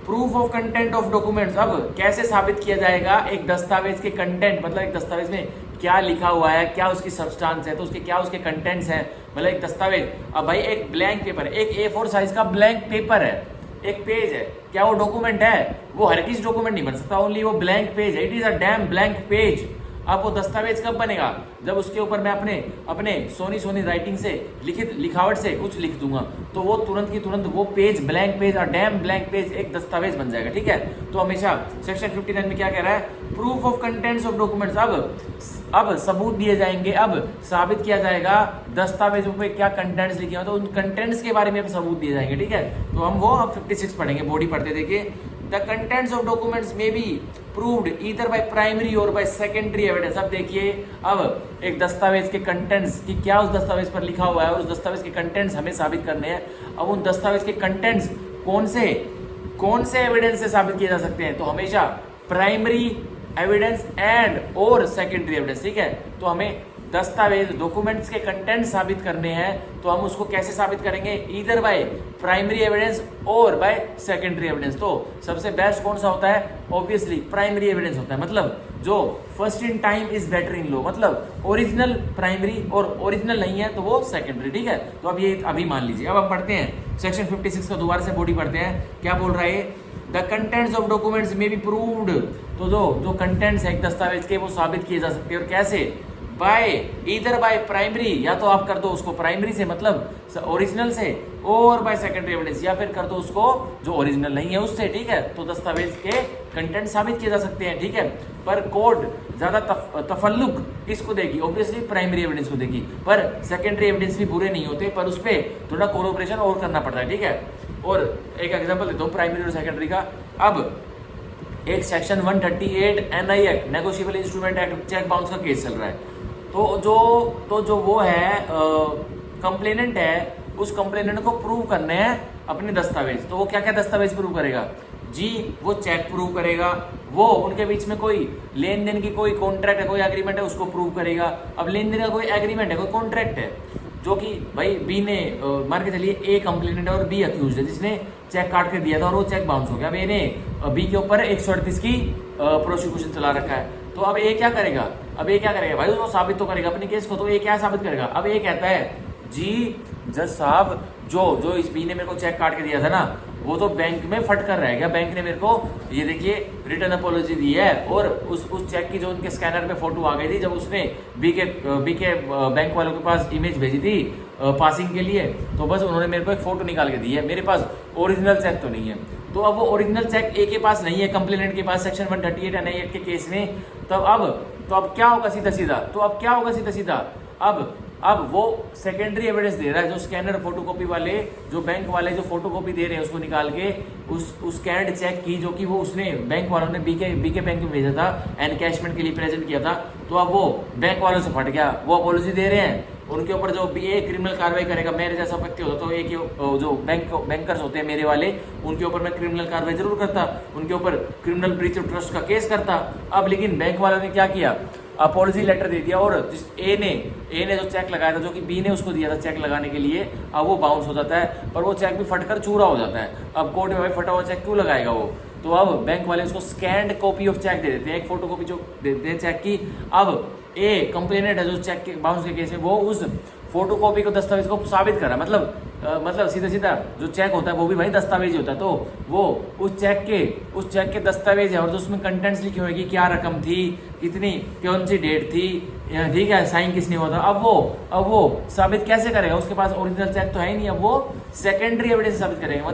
Proof of content of documents. अब कैसे साबित किया जाएगा एक दस्तावेज के कंटेंट, मतलब एक दस्तावेज में क्या लिखा हुआ है, क्या उसकी सब्सटेंस है, तो उसके कंटेंट्स हैं। मतलब एक दस्तावेज, अब भाई एक ब्लैंक पेपर, एक A4 साइज का ब्लैंक पेपर है, एक पेज है, क्या वो डॉक्यूमेंट है? वो हर किसी डॉक्यूमेंट नहीं बन सकता, ओनली वो ब्लैंक पेज है। It is a dam blank page. अब वो दस्तावेज कब बनेगा? जब उसके ऊपर मैं अपने सोनी राइटिंग से लिखावट से कुछ लिख दूंगा, तो वो तुरंत की तुरंत वो पेज, ब्लैंक पेज और डैम ब्लैंक पेज एक दस्तावेज बन जाएगा, ठीक है। तो हमेशा सेक्शन 59 में क्या कह रहा है? Proof of contents of documents. अब सबूत दिए जाएंगे, अब साबित किया जाएगा दस्तावेजों पे क्या कंटेंट्स लिखे हैं, तो उन कंटेंट्स के बारे में अब सबूत दिए जाएंगे, ठीक है। तो हम वो अब 56 पढ़ेंगे, बॉडी पढ़ते देखिए। The contents of documents may be proved either by primary or by secondary evidence। अब देखिए, अब एक दस्तावेज के कंटेंट्स कि क्या उस दस्तावेज पर लिखा हुआ है और उस दस्तावेज के कंटेंट्स हमें साबित करने हैं। अब उन दस्तावेज के कंटेंट्स कौन से एविडेंस से साबित किए जा सकते हैं? तो हमेशा प्राइमरी एविडेंस एंड और सेकेंडरी एविडेंस, ठीक है। तो हमें दस्तावेज डॉक्यूमेंट्स के कंटेंट साबित करने हैं, तो हम उसको कैसे साबित करेंगे? ईदर बाय प्राइमरी एविडेंस और बाय सेकेंडरी एविडेंस। तो सबसे बेस्ट कौन सा होता है? ऑब्वियसली प्राइमरी एविडेंस होता है। मतलब जो first in time is better in law, मतलब ओरिजिनल प्राइमरी और ओरिजिनल नहीं है तो वो सेकेंडरी, ठीक है। तो अब ये अभी मान लीजिए। अब हम पढ़ते हैं सेक्शन 56 का दोबारा से बॉडी पढ़ते हैं। क्या बोल रहा है? द कंटेंट्स ऑफ डॉक्यूमेंट्स में बी प्रूव्ड। तो जो कंटेंट्स है एक दस्तावेज के वो साबित किए जा सकते हैं, और कैसे? बाय इधर बाय प्राइमरी, या तो आप कर दो उसको प्राइमरी से मतलब ओरिजिनल से, और बाय सेकेंडरी एविडेंस, या फिर कर दो उसको जो ओरिजिनल नहीं है उससे, ठीक है। तो दस्तावेज के कंटेंट साबित किए जा सकते हैं, ठीक है। पर कोर्ट ज्यादा तफल्लुक किसको देगी, ऑब्वियसली प्राइमरी एविडेंस को देगी। पर सेकेंडरी एविडेंस भी बुरे नहीं होते, पर उस पर थोड़ा कोरोबरेशन और करना पड़ता है, ठीक है। और एक एग्जांपल देता हूँ प्राइमरी और सेकेंडरी का। अब एक section 138 NI act, negotiable instrument act, cheque bounce का केस चल रहा है। तो जो वो है कंप्लेनेंट है, उस कंप्लेनेंट को प्रूव करने हैं अपने दस्तावेज। तो वो क्या क्या दस्तावेज प्रूव करेगा जी, वो चेक प्रूव करेगा, वो उनके बीच में कोई लेन देन की कोई कॉन्ट्रैक्ट है, कोई एग्रीमेंट है, उसको प्रूव करेगा। अब लेन देन का कोई एग्रीमेंट है, कोई कॉन्ट्रैक्ट है, जो कि भाई बी ने मान के चलिए ए कंप्लेनेंट है और बी अक्यूज है, जिसने चेक काट के दिया था और वो चेक बाउंस हो गया। अब इन्हें बी के ऊपर 138 की प्रोसिक्यूशन चला रखा है। तो अब ए क्या करेगा, भाई उसको साबित तो करेगा अपने केस को। तो ए क्या साबित करेगा, अब ए कहता है जी जज साहब, जो इस बी ने मेरे को चेक काट के दिया था ना, वो तो बैंक में फट कर रह गया। बैंक ने मेरे को ये देखिए रिटर्न अपॉलॉजी दी है, और उस चेक की जो उनके स्कैनर पे फोटो आ गई थी, जब उसने बी के बैंक वालों के पास इमेज भेजी थी पासिंग के लिए, तो बस उन्होंने मेरे को एक फोटो निकाल के दी है, मेरे पास ओरिजिनल चेक तो नहीं है। तो अब वो ओरिजिनल चेक ए के पास नहीं है, कंप्लेनेंट के पास, सेक्शन 138 NI एक्ट के केस में। तो अब क्या होगा सीधा सीधा, अब वो सेकेंडरी एविडेंस दे रहा है, जो स्कैनर फोटोकॉपी वाले, जो बैंक वाले जो फोटोकॉपी दे रहे हैं, उसको निकाल के उस स्कैन्ड चेक की, जो कि वो उसने बैंक वालों ने बी के बैंक में भेजा था, एनकैशमेंट के लिए प्रेजेंट किया था। तो अब वो बैंक वालों से फट गया, वो अपॉलॉजी दे रहे हैं, उनके ऊपर जो भी एक क्रिमिनल कार्रवाई करेगा। मेरे जैसा व्यक्ति होता तो एक जो बैंकर्स होते हैं मेरे वाले, उनके ऊपर मैं क्रिमिनल कार्रवाई जरूर करता, उनके ऊपर क्रिमिनल ब्रीच ऑफ ट्रस्ट का केस करता। अब लेकिन बैंक वालों ने क्या किया, अपॉलॉजी लेटर दे दिया, और जिस ए ने जो चेक लगाया था, जो कि बी ने उसको दिया था चेक लगाने के लिए, अब वो बाउंस हो जाता है, पर वो चेक भी फटकर चूरा हो जाता है। अब कोर्ट में भाई फटा हुआ चेक क्यों लगाएगा वो, तो अब बैंक वाले उसको स्कैन्ड कॉपी ऑफ चेक दे देते हैं, एक फोटो कॉपी जो देते हैं चेक की। अब ए कंप्लेनेंट है जो चेक के बाउंस के केस में, वो उस फोटो कॉपी को दस्तावेज को साबित कर रहा है। मतलब सीधा जो चेक होता है वो भी भाई दस्तावेज ही होता है। तो वो उस चेक के दस्तावेज है, और जो उसमें कंटेंट्स लिखे हुए कि क्या रकम थी, कितनी, कौन सी डेट थी, ठीक है, साइन किसने हुआ था। अब वो साबित कैसे करेगा, उसके पास ओरिजिनल चेक तो है ही नहीं। अब वो सेकेंडरी एविडेंस साबित करेगा,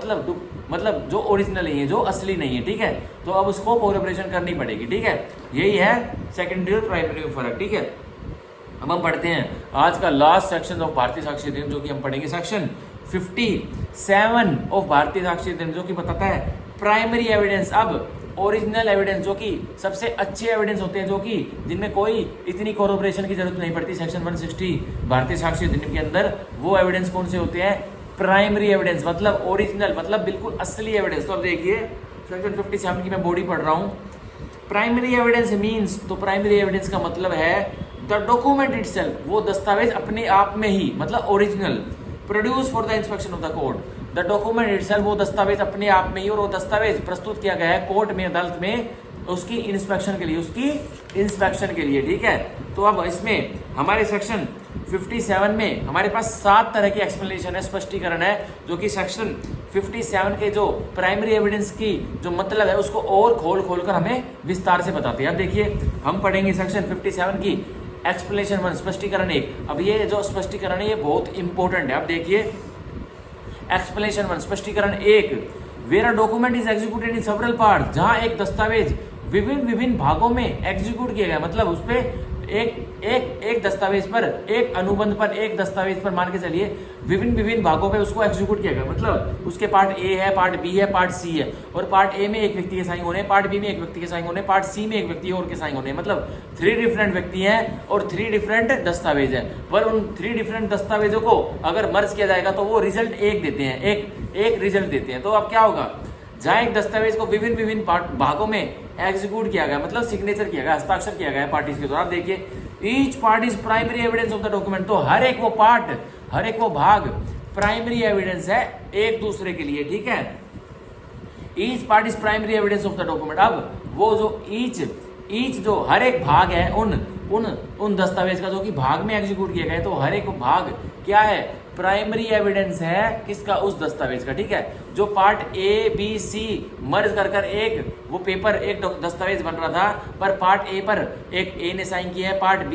मतलब जो ओरिजिनल नहीं है, जो असली नहीं है, ठीक है। तो अब उसको कोलैबोरेशन करनी पड़ेगी, ठीक है। यही है सेकेंडरी और प्राइमरी में फर्क, ठीक है। अब हम पढ़ते हैं आज का last section of Bharatiya Sakshya अधिनियम, जो कि हम पढ़ेंगे सेक्शन 57 ऑफ भारतीय साक्ष्य अधिनियम, जो कि बताता है प्राइमरी एविडेंस। अब ओरिजिनल एविडेंस, जो कि सबसे अच्छे एविडेंस होते हैं, जो कि जिनमें कोई इतनी कोरोबरेशन की जरूरत नहीं पड़ती, सेक्शन 160 भारतीय साक्ष्य अधिनियम के अंदर, वो एविडेंस कौन से होते हैं, प्राइमरी एविडेंस, मतलब ओरिजिनल, मतलब बिल्कुल असली एविडेंस। तो अब देखिए सेक्शन 57 की मैं बॉडी पढ़ रहा हूँ। प्राइमरी एविडेंस मीन्स, तो प्राइमरी एविडेंस का मतलब है द डॉक्यूमेंट इटसेल्फ, वो दस्तावेज अपने आप में ही, मतलब original, produce for the inspection of the court. The document itself, वो दस्तावेज अपने आप में ही, और वो दस्तावेज प्रस्तुत किया गया है कोर्ट में, अदालत में, उसकी इंस्पेक्शन के लिए, ठीक है। तो अब इसमें हमारे सेक्शन 57 में हमारे पास 7 तरह की एक्सप्लेनेशन है, स्पष्टीकरण है, जो कि सेक्शन 57 के जो प्राइमरी एविडेंस की जो मतलब है, उसको और खोल कर हमें विस्तार से बताते हैं। अब देखिए हम पढ़ेंगे सेक्शन 57 की एक्सप्लेनेशन 1, स्पष्टीकरण 1। अब ये जो स्पष्टीकरण है ये बहुत इंपॉर्टेंट है। अब देखिए एक्सप्लेनेशन 1, स्पष्टीकरण 1, where a document is executed in several part, जहां एक दस्तावेज विभिन्न भागों में एग्जीक्यूट किया गया, मतलब उस पर एक दस्तावेज पर, एक अनुबंध पर, एक दस्तावेज पर मान के चलिए विभिन्न भागों पे उसको एग्जीक्यूट किया गया, मतलब उसके पार्ट ए है, पार्ट बी है, पार्ट सी है, और पार्ट ए में एक व्यक्ति के साइन होने, पार्ट बी में एक व्यक्ति के साइन होने, पार्ट सी में एक व्यक्ति और के साइन होने, मतलब 3 डिफरेंट व्यक्ति हैं और 3 डिफरेंट दस्तावेज हैं। पर उन 3 डिफरेंट दस्तावेजों को अगर मर्ज किया जाएगा तो वो रिजल्ट एक देते हैं, एक रिजल्ट देते हैं। तो अब क्या होगा, जहां एक दस्तावेज को विभिन्न भागों में एग्जीक्यूट किया गया, मतलब सिग्नेचर किया गया, हस्ताक्षर किया गया पार्टीज के द्वारा। देखिए each part is primary evidence of the document, तो हर एक वो भाग प्राइमरी एविडेंस है एक दूसरे के लिए, ठीक है। Each part is primary evidence of the document. अब वो जो ईच जो हर एक भाग है उन दस्तावेज का जो कि भाग में एग्जीक्यूट किया गया, तो हर एक भाग क्या है, प्राइमरी एविडेंस है किसका, उस दस्तावेज का, ठीक है। जो पार्ट ए बी सी मर्ज कर एक वो पेपर एक दस्तावेज बन रहा था, पर पार्ट ए पर एक ए ने साइन किया है, पार्ट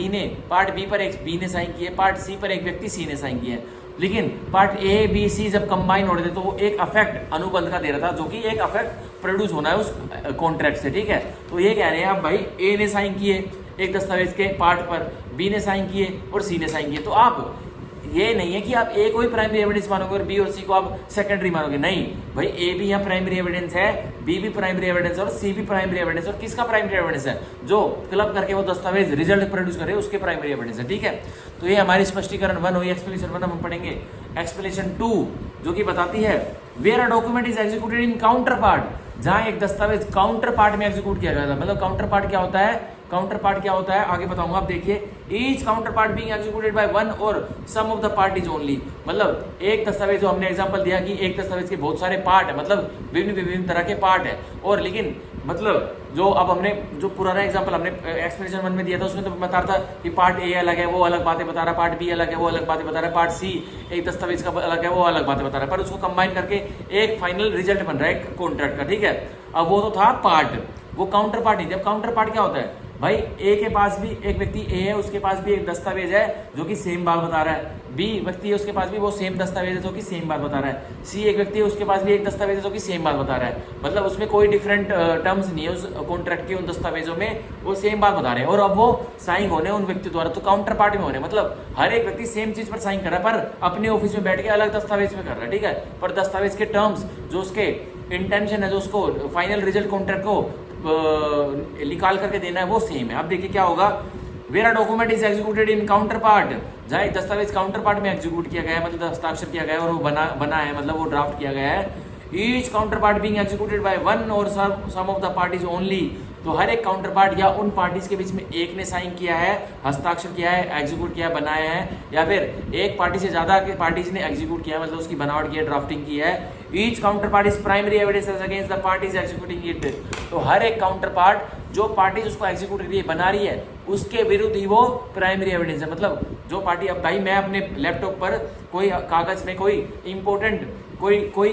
बी पर एक बी ने साइन किया है, पार्ट सी पर एक व्यक्ति सी ने साइन किया है। लेकिन पार्ट ए बी सी जब कंबाइन हो रहे थे तो वो एक अफेक्ट अनुबंध का दे रहा था, जो कि एक अफेक्ट प्रोड्यूस होना है उस कॉन्ट्रैक्ट से, ठीक है। तो ये कह रहे हैं अब भाई ए ने साइन किए एक दस्तावेज के पार्ट पर, बी ने साइन किए और सी ने साइन किए। तो आप ये नहीं है कि आप ए को ही प्राइमरी एविडेंस मानोगे और बी और सी को आप सेकेंडरी मानोगे, नहीं भाई, ए भी यहाँ प्राइमरी एविडेंस है, बी भी प्राइमरी एविडेंस और सी भी प्राइमरी एविडेंस। और किसका प्राइमरी एविडेंस है? जो क्लब करके वो दस्तावेज रिजल्ट प्रोड्यूस करे उसके प्राइमरी एविडेंस है, ठीक है। तो ये हमारी स्पष्टीकरण 1 हुई। एक्सप्लेनेशन 1 हम पढ़ेंगे। एक्सप्लेनेशन 2 जो कि बताती है where a document is executed in counterpart, जहां एक दस्तावेज काउंटर पार्ट में एग्जीक्यूट किया गया था। मतलब काउंटर पार्ट क्या होता है? काउंटर पार्ट क्या होता है आगे बताऊंगा, आप देखिए। Each counter part being executed by one और सम ऑफ द पार्टीज ओनली। मतलब एक दस्तावेज, जो हमने एग्जांपल दिया कि एक दस्तावेज के बहुत सारे पार्ट है, मतलब विभिन्न तरह के पार्ट है, और लेकिन मतलब जो अब हमने जो पुराना एग्जांपल हमने एक्सप्लेनेशन 1 में दिया था उसमें तो बता रहा था कि पार्ट ए अलग है, वो अलग बातें बता रहा है, पार्ट बी अलग है, वो अलग बातें बता रहा है, पार्ट सी एक दस्तावेज का अलग है, वो अलग बातें बता रहा है, पर उसको कंबाइन करके एक फाइनल रिजल्ट बन रहा है एक कॉन्ट्रैक्ट का, ठीक है। अब वो तो था पार्ट, वो काउंटर पार्ट नहीं। जब काउंटर पार्ट क्या होता है भाई, ए के पास भी एक व्यक्ति ए है, उसके पास भी एक दस्तावेज है जो कि सेम बात बता रहा है, बी व्यक्ति है उसके पास भी वो सेम दस्तावेज है जो कि सेम बात बता रहा है, सी एक व्यक्ति है उसके पास भी एक दस्तावेज है जो कि सेम बात बता रहा है। मतलब उसमें कोई डिफरेंट टर्म्स नहीं है उस कॉन्ट्रैक्ट के, उन दस्तावेजों में वो सेम बात बता रहे हैं, और अब वो साइन होने उन व्यक्ति द्वारा, तो काउंटर पार्ट में होने मतलब हर एक व्यक्ति सेम चीज पर साइन कर रहा है, पर अपने ऑफिस में बैठ के अलग दस्तावेज में कर रहा है, ठीक है। पर दस्तावेज के टर्म्स, जो उसके इंटेंशन है, जो उसको फाइनल रिजल्ट कॉन्ट्रैक्ट को निकाल करके देना है, वो सेम है। अब देखिए क्या होगा, where a document is executed in counterpart, जहां एक दस्तावेज काउंटर पार्ट में एग्जीक्यूट किया गया है, मतलब हस्ताक्षर किया गया है और वो बना है, मतलब वो ड्राफ्ट किया गया है। Each counter part being executed by one और सम ऑफ द पार्टीज ओनली, तो हर एक काउंटर पार्ट या उन पार्टीज के बीच में एक ने साइन किया है, हस्ताक्षर किया है, एग्जीक्यूट किया है, बनाया है, या फिर एक पार्टी से ज्यादा के पार्टीज ने एग्जीक्यूट किया है, मतलब उसकी बनावट की है, ड्राफ्टिंग की है। Each counter part is primary evidence against the parties executing it, तो हर एक काउंटर पार्ट जो पार्टीज उसको एग्जीक्यूट कर रही है, बना रही है, उसके विरुद्ध ही वो प्राइमरी एविडेंस है। मतलब जो पार्टी, अब भाई मैं अपने लैपटॉप पर कोई कागज में कोई इंपॉर्टेंट कोई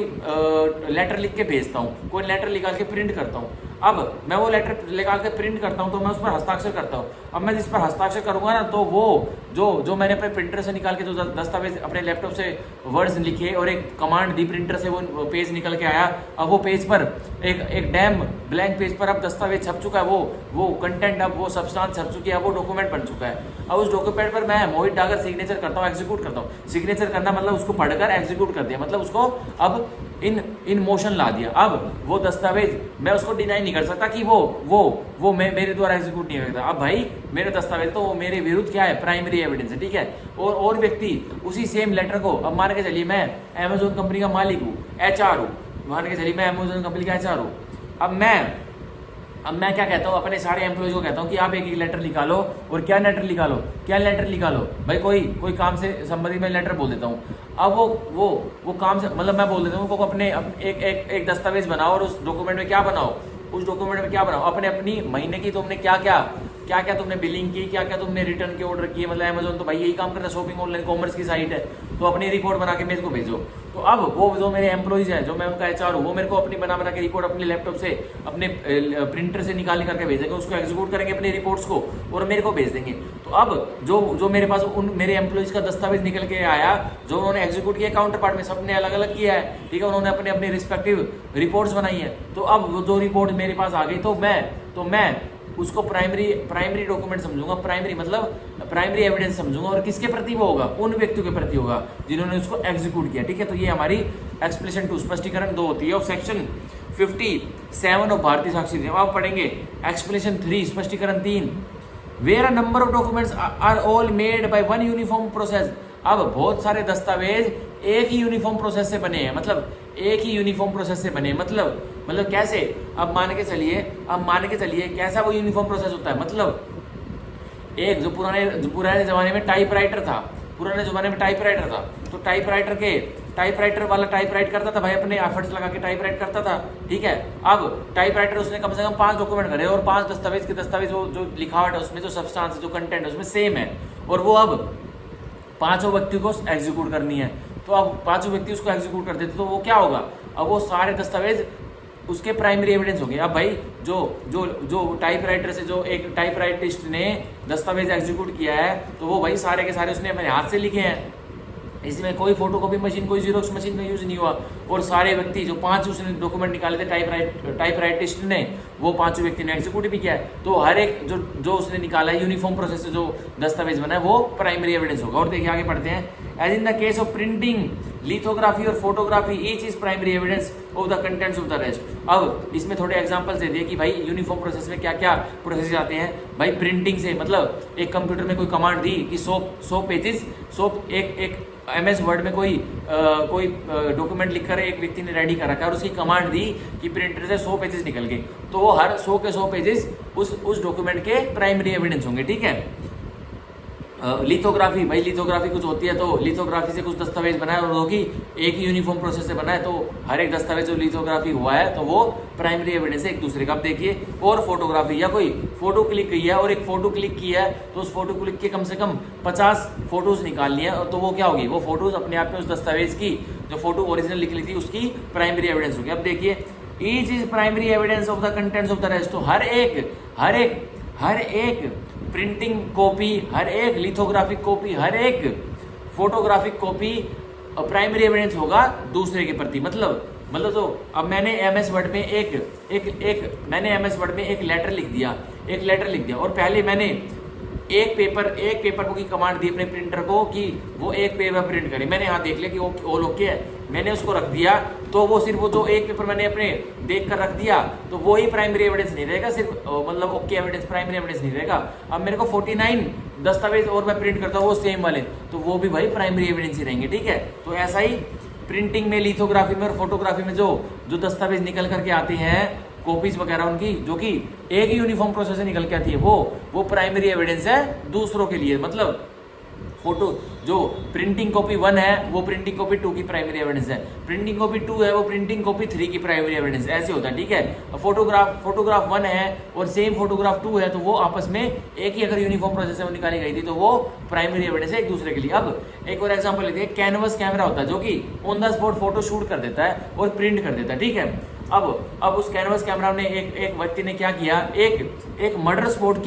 लेटर लिख के भेजता हूँ, कोई लेटर निकाल के प्रिंट करता हूँ। अब मैं वो लेटर निकाल के प्रिंट करता हूँ तो मैं उस पर हस्ताक्षर करता हूँ। अब मैं जिस पर हस्ताक्षर करूंगा ना, तो वो जो मैंने अपने प्रिंटर से निकाल के जो दस्तावेज अपने लैपटॉप से वर्ड्स लिखे और एक कमांड दी प्रिंटर से, वो पेज निकल के आया। अब वो पेज पर एक डैम ब्लैंक पेज पर अब दस्तावेज छप चुका है, वो कंटेंट, अब वो सब्सटेंस छप चुकी है, वो डॉक्यूमेंट बन चुका है। अब उस डॉक्यूमेंट पर मैं मोहित डागर सिग्नेचर करता हूँ, एग्जीक्यूट करता हूँ। सिग्नेचर करना मतलब उसको पढ़कर एग्जीक्यूट कर दिया, मतलब उसको अब इन मोशन ला दिया। अब वो दस्तावेज मैं उसको डिनाई नहीं कर सकता कि वो मेरे द्वारा एग्जीक्यूट नहीं करता। अब भाई मेरे दस्तावेज तो वो मेरे विरुद्ध क्या है, प्राइमरी एविडेंस है, ठीक है। और व्यक्ति उसी सेम लेटर को, अब मान के चलिए मैं अमेजोन कंपनी का मालिक हूँ, HR हूँ, मान के चलिए मैं अमेजोन कंपनी का HR हूँ। अब मैं क्या कहता हूँ, अपने सारे एम्प्लॉयज को कहता हूँ कि आप एक लेटर निकालो, और क्या लेटर निकालो भाई, कोई काम से संबंधित मैं लेटर बोल देता हूँ। अब वो काम से मतलब मैं बोल देता हूँ उनको अपने एक दस्तावेज बनाओ, और उस डॉक्यूमेंट में क्या बनाओ, अपनी महीने की तुमने क्या तुमने बिलिंग की, क्या तुमने रिटर्न के ऑर्डर किए। मतलब अमेजोन तो भाई यही काम करता है, शॉपिंग ऑनलाइन कॉमर्स की साइट है, तो अपनी रिपोर्ट बना के मेरे को भेजो। तो अब वो जो मेरे एम्प्लॉइज हैं, जो मैं उनका HR हूँ, वो मेरे को अपनी बना के रिपोर्ट अपने लैपटॉप से, अपने प्रिंटर से निकाल करके भेजेंगे, उसको एग्जीक्यूट करेंगे अपनी रिपोर्ट्स को, और मेरे को भेज देंगे। तो अब जो मेरे पास उन मेरे एम्प्लॉइज का दस्तावेज निकल के आया, जो उन्होंने एग्जीक्यूट किया काउंटर पार्ट में, सबने अलग अलग किया है, ठीक है, उन्होंने अपने रिस्पेक्टिव रिपोर्ट्स बनाई है। तो अब जो रिपोर्ट मेरे पास आ गई, तो मैं उसको प्राइमरी डॉक्यूमेंट समझूंगा, प्राइमरी एविडेंस समझूंगा, और किसके प्रति वो होगा, उन व्यक्तियों के प्रति होगा जिन्होंने उसको एग्जीक्यूट किया, ठीक है। तो ये हमारी एक्सप्लेनेशन 2 स्पष्टीकरण 2 होती है, और सेक्शन 57 ऑफ भारतीय साक्षी अधिनियम। अब पढ़ेंगे एक्सप्लेनेशन 3 स्पष्टीकरण 3, where a number of documents are all made by one uniform process. अब बहुत सारे दस्तावेज एक ही यूनिफॉर्म प्रोसेस से बने हैं, मतलब कैसे, अब मान के चलिए कैसा वो यूनिफॉर्म प्रोसेस होता है। मतलब एक जो पुराने जमाने में टाइपराइटर था, तो टाइपराइटर वाला टाइपराइट करता था भाई, अपने एफर्ट्स लगा के टाइपराइट करता था, ठीक है। अब टाइपराइटर उसने कम से कम 5 डॉक्यूमेंट करे, और 5 दस्तावेज जो लिखावट है उसमें, जो सब्सटेंस जो कंटेंट है उसमें सेम है, और वो अब 5 व्यक्ति को एग्जीक्यूट करनी है। तो अब 5 व्यक्ति उसको एग्जीक्यूट कर देते, तो वो क्या होगा, अब वो सारे दस्तावेज उसके प्राइमरी एविडेंस होंगे। अब भाई जो जो जो टाइपराइटर से जो एक टाइपराइटिस्ट ने दस्तावेज एग्जीक्यूट किया है, तो वो भाई सारे के सारे उसने अपने हाथ से लिखे हैं, इसमें कोई फोटोकॉपी मशीन, कोई जीरोक्स मशीन का यूज नहीं हुआ। और सारे व्यक्ति जो 5 उसने डॉक्यूमेंट निकाले थे टाइपराइटिस्ट ने, वो 5 व्यक्ति ने एग्जीक्यूट भी किया है। तो हर एक जो उसने निकाला है यूनिफॉर्म प्रोसेस से जो दस्तावेज बना है वो प्राइमरी एविडेंस होगा। और देखिए आगे पढ़ते हैं, as in the case of printing, lithography or photography, each is primary evidence of the contents of the rest. अब इसमें थोड़े एग्जांपल्स दे दिए कि भाई यूनिफॉर्म प्रोसेस में क्या क्या प्रोसेस आते हैं। भाई प्रिंटिंग से मतलब एक कंप्यूटर में कोई कमांड दी कि 100 पेजेस, 100 एक MS वर्ड में कोई डॉक्यूमेंट लिखकर एक व्यक्ति ने रेडी कर रखा है और उसकी कमांड दी कि प्रिंटर से 100 पेजेस निकल गए, तो वो हर 100 के 100 पेजेस उस डॉक्यूमेंट के प्राइमरी एविडेंस होंगे। ठीक है। लिथोग्राफी, भाई लिथोग्राफी कुछ होती है, तो लिथोग्राफी से कुछ दस्तावेज बना है और वो कि एक ही यूनिफॉर्म प्रोसेस से बना है, तो हर एक दस्तावेज जो लिथोग्राफी हुआ है तो वो प्राइमरी एविडेंस है एक दूसरे का। अब देखिए, और फोटोग्राफी, या कोई फोटो क्लिक की है और एक फोटो क्लिक की है, तो उस फोटो क्लिक के कम से कम 50 फोटोज निकाल लिए, तो वो क्या होगी, वो फोटोज अपने आप में उस दस्तावेज की जो फोटो ओरिजिनल निकली थी उसकी प्राइमरी एविडेंस होगी। अब देखिए, each is primary evidence of the contents of the rest. तो हर एक प्रिंटिंग कॉपी, हर एक लिथोग्राफिक कॉपी, हर एक फोटोग्राफिक कॉपी प्राइमरी एविडेंस होगा दूसरे के प्रति। मतलब तो अब मैंने MS वर्ड में MS वर्ड में एक लेटर लिख दिया और पहले मैंने एक पेपर को की कमांड दी अपने प्रिंटर को कि वो एक पेपर प्रिंट करे। मैंने यहाँ देख लिया कि ऑल ओके है, मैंने उसको रख दिया, तो वो सिर्फ वो जो एक पेपर मैंने अपने देख कर रख दिया, तो वो ही प्राइमरी एविडेंस नहीं रहेगा, सिर्फ मतलब ओके एविडेंस, प्राइमरी एविडेंस नहीं रहेगा। अब मेरे को 49 दस्तावेज और मैं प्रिंट करता हूँ वो सेम वाले, तो वो भी भाई प्राइमरी एविडेंस ही रहेंगे। ठीक है। तो ऐसा ही प्रिंटिंग में, लिथोग्राफी में और फोटोग्राफी में जो दस्तावेज निकल करके आते हैं, कॉपीज वगैरह उनकी, जो कि एक ही यूनिफॉर्म प्रोसेस से निकल के आती है, वो प्राइमरी एविडेंस है दूसरों के लिए। मतलब फोटो जो प्रिंटिंग कॉपी 1 है वो प्रिंटिंग कॉपी 2 की प्राइमरी एविडेंस है, प्रिंटिंग कॉपी 2 है वो प्रिंटिंग कॉपी 3 की प्राइमरी एविडेंस, ऐसे होता है। ठीक है। फोटोग्राफ 1 है और सेम फोटोग्राफ 2 है, तो वो आपस में एक ही अगर यूनिफॉर्म प्रोसेस से वो निकाली गई थी, तो वो प्राइमरी एविडेंस है एक दूसरे के लिए। अब एक और एग्जाम्पल लेते हैं, कैनवस कैमरा होता है जो कि on the spot photo shoot कर देता है और प्रिंट कर देता है। ठीक है। अब उस कैनवस कैमरा ने एक व्यक्ति ने क्या किया, एक मर्डर स्पॉट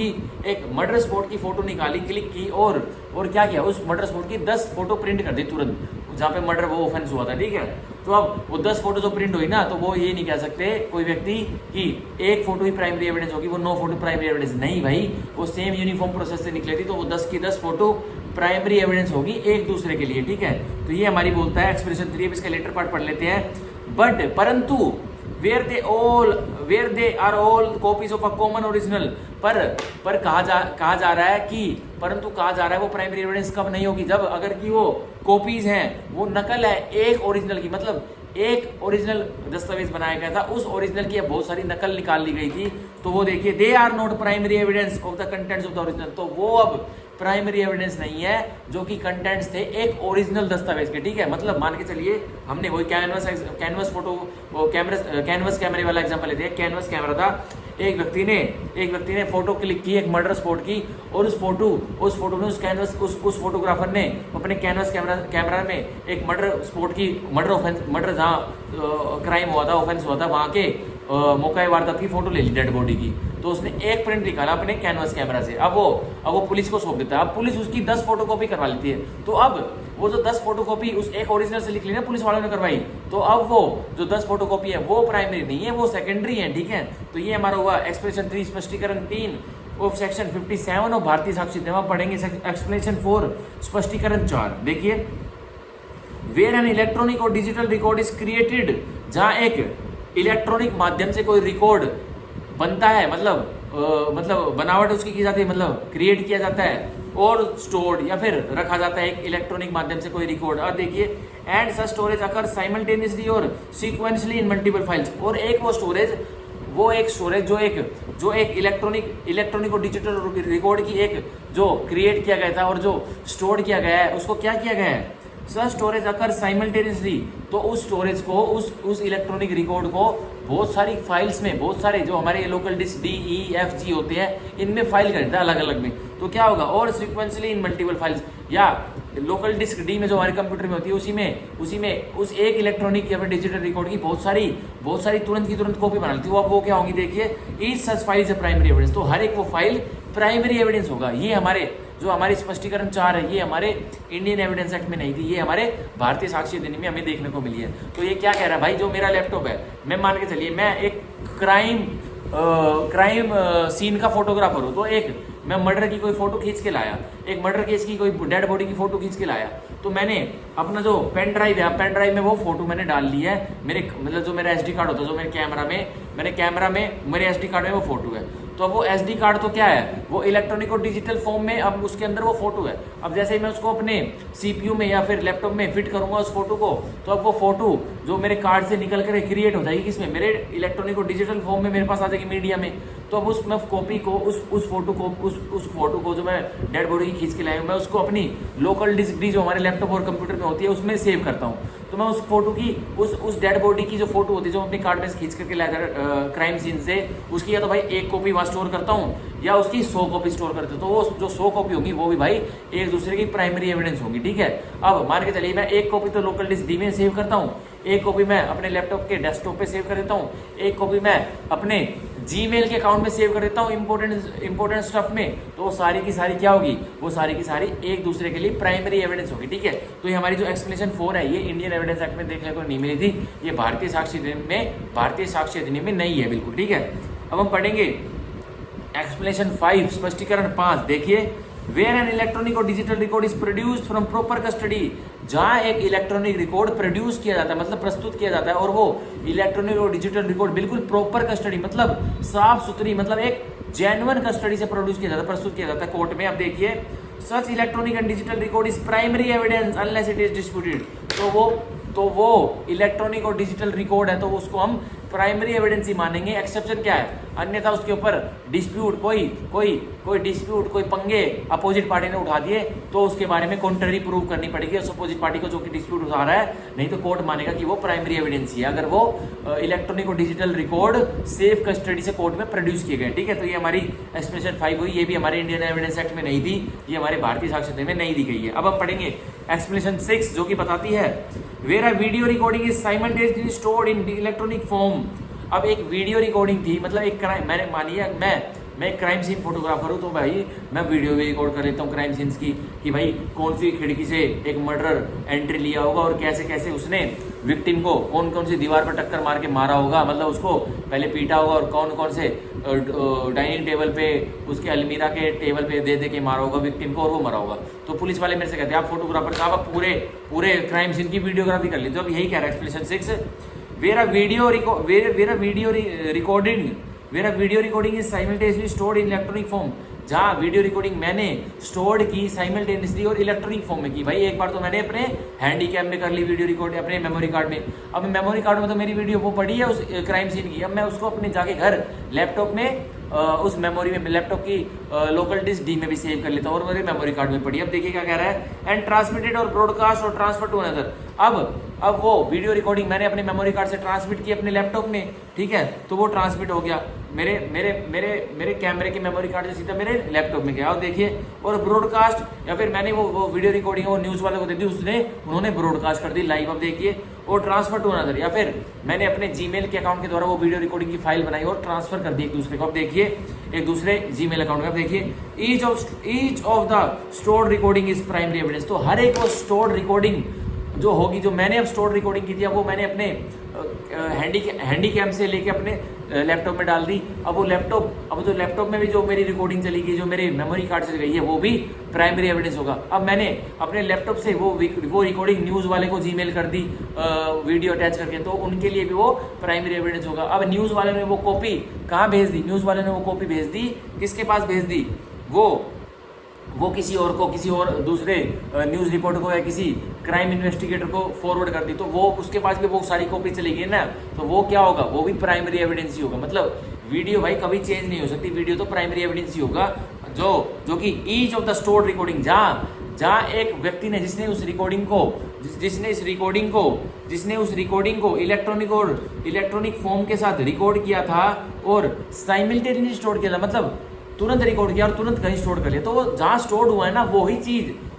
की फोटो निकाली, क्लिक की और क्या किया, उस मर्डर स्पॉट की 10 फोटो प्रिंट कर दी तुरंत, जहाँ पे मर्डर वो ऑफेंस हुआ था। ठीक है। तो अब वो 10 फोटो जो प्रिंट हुई ना, तो वो ये नहीं कह सकते कोई व्यक्ति कि एक फोटो ही प्राइमरी एविडेंस होगी, वो 9 फोटो प्राइमरी एविडेंस नहीं भाई, वो सेम यूनिफॉर्म प्रोसेस से निकले थी, तो वो 10 की 10 फोटो प्राइमरी एविडेंस होगी एक दूसरे के लिए। ठीक है। तो ये हमारी बोलता है एक्सप्रेशन 3। इसका लेटर पार्ट पढ़ लेते हैं। परंतु where they are all copies of a common original, पर कहा जा रहा है कि, परंतु कहा जा रहा है वो प्राइमरी एविडेंस कब नहीं होगी, जब अगर कि वो कॉपीज हैं, वो नकल है एक ओरिजिनल की, मतलब एक ओरिजिनल दस्तावेज बनाया गया था, उस ओरिजिनल की बहुत सारी नकल निकाल ली गई थी, तो वो देखिए they are not primary evidence of the contents of the original. तो वो अब प्राइमरी एविडेंस नहीं है जो कि कंटेंट्स थे एक ओरिजिनल दस्तावेज के। ठीक है। मतलब मान के चलिए हमने वही कैनवस कैमरे वाला एग्जांपल लेते हैं। कैनवस कैमरा था, एक व्यक्ति ने फोटो क्लिक की एक मर्डर स्पॉट की, और उस फोटो में उस फोटोग्राफर ने अपने कैनवस कैमरा में एक मर्डर स्पॉट की मर्डर जहाँ क्राइम हुआ था, ऑफेंस हुआ था, वहाँ के मौका वारदात की फोटो ले ली डेड बॉडी की, तो उसने एक प्रिंट निकाला अपने कैनवस कैमरा से। अब वो पुलिस को सौंप देता है। अब पुलिस उसकी 10 फोटोकॉपी करवा लेती है, तो अब वो जो 10 फोटोकॉपी उस एक ओरिजिनल से लिख ली ना पुलिस वालों ने करवाई, तो अब वो जो 10 फोटोकॉपी है वो प्राइमरी नहीं है, वो सेकेंडरी है। ठीक है। तो ये हमारा हुआ एक्सप्रेशन 3, स्पष्टीकरण 3 ऑफ सेक्शन 57 और भारतीय साक्षी। हम पढ़ेंगे एक्सप्लेनेशन 4, स्पष्टीकरण 4। देखिए, वेयर एन इलेक्ट्रॉनिक और डिजिटल रिकॉर्ड इज क्रिएटेड, जहां एक इलेक्ट्रॉनिक माध्यम से कोई रिकॉर्ड बनता है, मतलब बनावट उसकी की जाती है, मतलब क्रिएट किया जाता है, और स्टोर्ड या फिर रखा जाता है एक इलेक्ट्रॉनिक माध्यम से कोई रिकॉर्ड। और देखिए, and such storage occur simultaneously और सीक्वेंसली इन मल्टीपल फाइल्स। और एक स्टोरेज जो एक इलेक्ट्रॉनिक और डिजिटल रिकॉर्ड की एक जो क्रिएट किया गया था और जो स्टोर किया गया है, उसको क्या किया गया है, सच स्टोरेज अकर साइमल्टेनियसली, तो उस स्टोरेज को उस इलेक्ट्रॉनिक रिकॉर्ड को बहुत सारी फाइल्स में, बहुत सारे जो हमारे लोकल डिस्क DEFG होते हैं इनमें फाइल कर देता है अलग अलग में, तो क्या होगा, और सिक्वेंशली इन मल्टीपल फाइल्स, या लोकल डिस्क डी में जो हमारे कंप्यूटर में होती है उसी में उस एक इलेक्ट्रॉनिक या फिर डिजिटल रिकॉर्ड की बहुत सारी तुरंत की तुरंत कॉपी बना लेती है। वो क्या होंगी, देखिए ईच सच फाइल से प्राइमरी एविडेंस, तो हर एक वो फाइल प्राइमरी एविडेंस होगा। ये हमारे स्पष्टीकरण 4 है, ये हमारे इंडियन एविडेंस एक्ट में नहीं थी, ये हमारे भारतीय साक्ष्य अधिनियम में हमें देखने को मिली है। तो ये क्या कह रहा है भाई, जो मेरा लैपटॉप है, मैं मान के चलिए मैं एक क्राइम सीन का फोटोग्राफर हूँ, तो मैं मर्डर की कोई फोटो खींच के लाया, एक मर्डर केस की कोई डेड बॉडी की फोटो खींच के लाया, तो मैंने अपना जो पेन ड्राइव में वो फोटो मैंने डाल ली है, मेरे मतलब जो मेरा SD कार्ड होता है, जो मेरे कैमरा में मेरे SD कार्ड में वो फोटो है, तो अब वो SD कार्ड तो क्या है, वो इलेक्ट्रॉनिक और डिजिटल फॉर्म में, अब उसके अंदर वो फोटो है। अब जैसे ही मैं उसको अपने CPU में या फिर लैपटॉप में फिट करूंगा उस फोटो को, तो अब वो फोटो जो मेरे कार्ड से निकल कर क्रिएट हो जाएगी किसमें, मेरे इलेक्ट्रॉनिक और डिजिटल फॉर्म में मेरे पास आ जाएगी मीडिया में। तो अब उस कॉपी को उस फोटो को जो मैं डेड बॉडी की खींच के लाया हूँ, मैं उसको अपनी लोकल डिस्क डी जो हमारे लैपटॉप और कंप्यूटर में होती है उसमें सेव करता हूँ। तो मैं उस फोटो की उस डेड बॉडी की जो फोटो होती है, जो अपने कार्ड में से खींच करके लाकर क्राइम सीन से, उसकी या तो भाई एक कॉपी वहाँ स्टोर करता हूँ या उसकी 100 कॉपी स्टोर करते हैं। तो वो जो 100 कॉपी होंगी वो भी भाई एक दूसरे की प्राइमरी एविडेंस होंगी, ठीक है। अब मान के चलिए मैं एक कॉपी तो लोकल डिस्क डी में सेव करता हूँ, एक कॉपी मैं अपने लैपटॉप के डेस्कटॉप पे सेव कर देता हूँ, एक कॉपी मैं अपने जीमेल के अकाउंट में सेव कर देता हूँ इंपॉर्टेंट स्टफ में। तो वो सारी की सारी क्या होगी, वो सारी की सारी एक दूसरे के लिए प्राइमरी एविडेंस होगी, ठीक है। तो ये हमारी जो एक्सप्लेनेशन 4 है, ये इंडियन एविडेंस एक्ट में देखने को नहीं मिली थी, ये भारतीय साक्ष्य अधिनियम में नहीं है बिल्कुल, ठीक है। अब हम पढ़ेंगे एक्सप्लेनेशन 5, स्पष्टीकरण 5। देखिए, वेयर एन इलेक्ट्रॉनिक और digital record is produced from proper custody, जहां एक इलेक्ट्रॉनिक रिकॉर्ड प्रोड्यूस किया जाता है, मतलब प्रस्तुत किया जाता है, और वो इलेक्ट्रॉनिक और डिजिटल रिकॉर्ड बिल्कुल प्रॉपर कस्टडी, मतलब साफ सुथरी, मतलब एक जेन्युइन कस्टडी से प्रोड्यूस किया जाता है, प्रस्तुत किया जाता है कोर्ट में। अब देखिए, such electronic and digital record is primary evidence unless it is disputed, तो वो इलेक्ट्रॉनिक और डिजिटल रिकॉर्ड है तो उसको हम प्राइमरी एविडेंस ही मानेंगे। एक्सेप्शन क्या है, अन्यथा उसके ऊपर डिस्प्यूट, कोई डिस्प्यूट, कोई पंगे अपोजिट पार्टी ने उठा दिए तो उसके बारे में कॉन्ट्ररी प्रूव करनी पड़ेगी उस अपोजिट पार्टी को जो कि डिस्प्यूट उठा रहा है, नहीं तो कोर्ट मानेगा कि वो प्राइमरी एविडेंस ही है अगर वो इलेक्ट्रॉनिक और डिजिटल रिकॉर्ड सेफ कस्टडी से कोर्ट में प्रोड्यूस किए गए, ठीक है। तो ये हमारी एक्सप्लेनेशन 5 हुई, ये भी हमारे इंडियन एविडेंस एक्ट में नहीं थी, ये हमारे भारतीय साक्ष्य अधिनियम में नहीं दी गई है। अब हम पढ़ेंगे एक्सप्लेनेशन 6 जो कि बताती है where a video recording is simultaneously stored in electronic form. अब एक वीडियो रिकॉर्डिंग थी, मतलब एक क्राइम, मैंने मानिए मैं एक क्राइम सीन फोटोग्राफर हूँ, तो भाई मैं वीडियो भी रिकॉर्ड कर लेता हूँ क्राइम सीन्स की, कि भाई कौन सी खिड़की से एक मर्डरर एंट्री लिया होगा और कैसे कैसे उसने विक्टिम को कौन सी दीवार पर टक्कर मार के मारा होगा, मतलब उसको पहले पीटा होगा और कौन से डाइनिंग टेबल पे, उसके अलमीरा के टेबल पे दे के मारा होगा विक्टिम को और वो मरा होगा। तो पुलिस वाले मेरे से कहते हैं आप फोटोग्राफर साहब आप पूरे क्राइम सीन की वीडियोग्राफी कर लेते हो। अब यही कह रहा है explanation 6, where a video recording is simultaneously stored in electronic form, जहाँ वीडियो रिकॉर्डिंग मैंने स्टोर्ड की साइमल्टेनियसली और इलेक्ट्रॉनिक फॉर्म में की। भाई एक बार तो मैंने अपने हैंडी कैम में कर ली वीडियो रिकॉर्ड, अपने मेमोरी कार्ड में, अब मेमोरी कार्ड में तो मेरी वीडियो वो पड़ी है उस क्राइम सीन की, अब मैं उसको अपने जाके घर लैपटॉप में उस मेमोरी में लैपटॉप की लोकल डिस्क डी में भी सेव कर लेता हूँ और मेरे मेमोरी कार्ड में पड़ी। अब देखिए क्या कह रहा है, एंड ट्रांसमिटेड और ब्रॉडकास्ट और ट्रांसफर टू अनदर। अब वो वीडियो रिकॉर्डिंग मैंने अपने मेमोरी कार्ड से ट्रांसमिट की अपने लैपटॉप में, ठीक है, तो वो ट्रांसमिट हो गया मेरे कैमरे के मेमोरी कार्ड से सीधा मेरे लैपटॉप में गया। और देखिए, और ब्रॉडकास्ट, या फिर मैंने वो वीडियो रिकॉर्डिंग वो न्यूज़ वाले को दे दी, उन्होंने ब्रॉडकास्ट कर दी लाइव। अब देखिए, और ट्रांसफर टू अनदर, या फिर मैंने अपने जीमेल के अकाउंट के द्वारा वो वीडियो रिकॉर्डिंग की फाइल बनाई और ट्रांसफर कर दी एक दूसरे को। अब देखिए, एक दूसरे जीमेल अकाउंट में, अब देखिए, each of the stored recording is primary evidence. तो हर एक वो स्टोर्ड रिकॉर्डिंग जो होगी, जो मैंने अब स्टोर्ड रिकॉर्डिंग की थी, अब वो मैंने अपने हैंडी कैम से लेके अपने लैपटॉप में डाल दी। अब जो लैपटॉप में भी जो मेरी रिकॉर्डिंग चली गई, जो मेरे मेमोरी कार्ड से गई है, वो भी प्राइमरी एविडेंस होगा। अब मैंने अपने लैपटॉप से वो रिकॉर्डिंग न्यूज़ वाले को जीमेल कर दी वीडियो अटैच करके, तो उनके लिए भी वो प्राइमरी एविडेंस होगा। अब न्यूज़ वाले ने वो कॉपी कहाँ भेज दी, न्यूज़ वाले ने वो कॉपी भेज दी, किसके पास भेज दी, वो किसी और दूसरे न्यूज़ रिपोर्टर को या किसी क्राइम इन्वेस्टिगेटर को फॉरवर्ड कर दी, तो वो उसके पास भी वो सारी कॉपी चलेगी ना, तो वो क्या होगा, वो भी प्राइमरी एविडेंस ही होगा। मतलब वीडियो भाई कभी चेंज नहीं हो सकती, वीडियो तो प्राइमरी एविडेंस ही होगा, जो कि each of the stored recording, जहां एक व्यक्ति ने जिसने उस रिकॉर्डिंग को इलेक्ट्रॉनिक फॉर्म के साथ रिकॉर्ड किया था और साइमल्टेनियसली स्टोर किया था, मतलब तुरंत रिकॉर्ड किया और तुरंत कहीं स्टोर कर लिया, तो वो जहां स्टोर हुआ है ना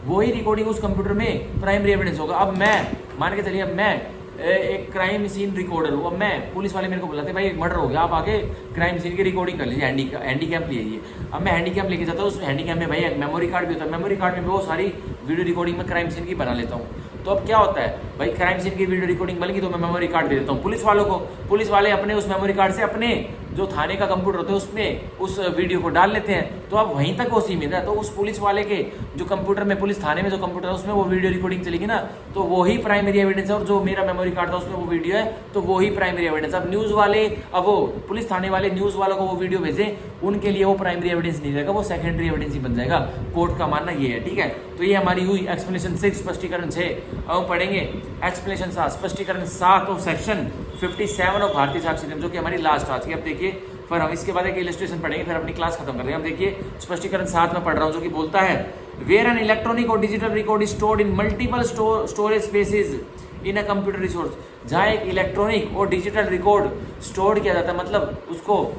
वही रिकॉर्डिंग उस कंप्यूटर में प्राइमरी एविडेंस होगा। अब मैं मान के चलिए, अब मैं एक क्राइम सीन रिकॉर्डर हूँ, अब मैं पुलिस वाले मेरे को बुलाते भाई मर्डर हो गया, आप आके क्राइम सीन की रिकॉर्डिंग कर लीजिए, हैंडी कैम लीजिए। अब मैं हैंडी कैम लेके जाता हूँ, उस हैंडी कैम में भाई एक मेमोरी कार्ड भी होता है, मेमोरी कार्ड में बहुत सारी वीडियो रिकॉर्डिंग में क्राइम सीन की बना लेता हूँ। तो अब क्या होता है भाई, क्राइम सीन की वीडियो रिकॉर्डिंग बन गई तो मैं मेमोरी कार्ड दे देता हूँ पुलिस वालों को, पुलिस वाले अपने उस मेमोरी कार्ड से अपने जो थाने का कंप्यूटर होता है उसमें उस वीडियो को डाल लेते हैं, तो अब वहीं तक वो सीमित है। तो उस पुलिस वाले के जो कंप्यूटर में, पुलिस थाने में जो कंप्यूटर है उसमें वो वीडियो रिकॉर्डिंग चलेगी ना, तो वही प्राइमरी एविडेंस है, और जो मेरा मेमोरी कार्ड था उसमें वो वीडियो है तो वही प्राइमरी एविडेंस। अब न्यूज वाले, अब वो पुलिस थाने वाले न्यूज वालों को वो वीडियो भेजे, उनके लिए वो प्राइमरी एविडेंस नहीं रहेगा, वो सेकेंडरी एविडेंस ही बन जाएगा। कोर्ट का मानना ये है, ठीक है। तो ये हमारी हुई एक्सप्लेनेशन 6, स्पष्टीकरण 6। अब पढ़ेंगे एक्सप्लेनेशन 7, स्पष्टीकरण 7 of section 57 of Bharatiya Sakshya अधिनियम, जो कि हमारी लास्ट आज की। अब देखिए, फिर हम इसके बाद एक इलस्ट्रेशन पढ़ेंगे, फिर अपनी क्लास खत्म कर देंगे। अब देखिए स्पष्टीकरण 7 में पढ़ रहा हूँ, जो कि बोलता है वेयर एन इलेक्ट्रॉनिक और digital record is stored in multiple storage spaces in a computer resource. जहाँ एक इलेक्ट्रॉनिक और डिजिटल रिकॉर्ड स्टोर किया जाता है, मतलब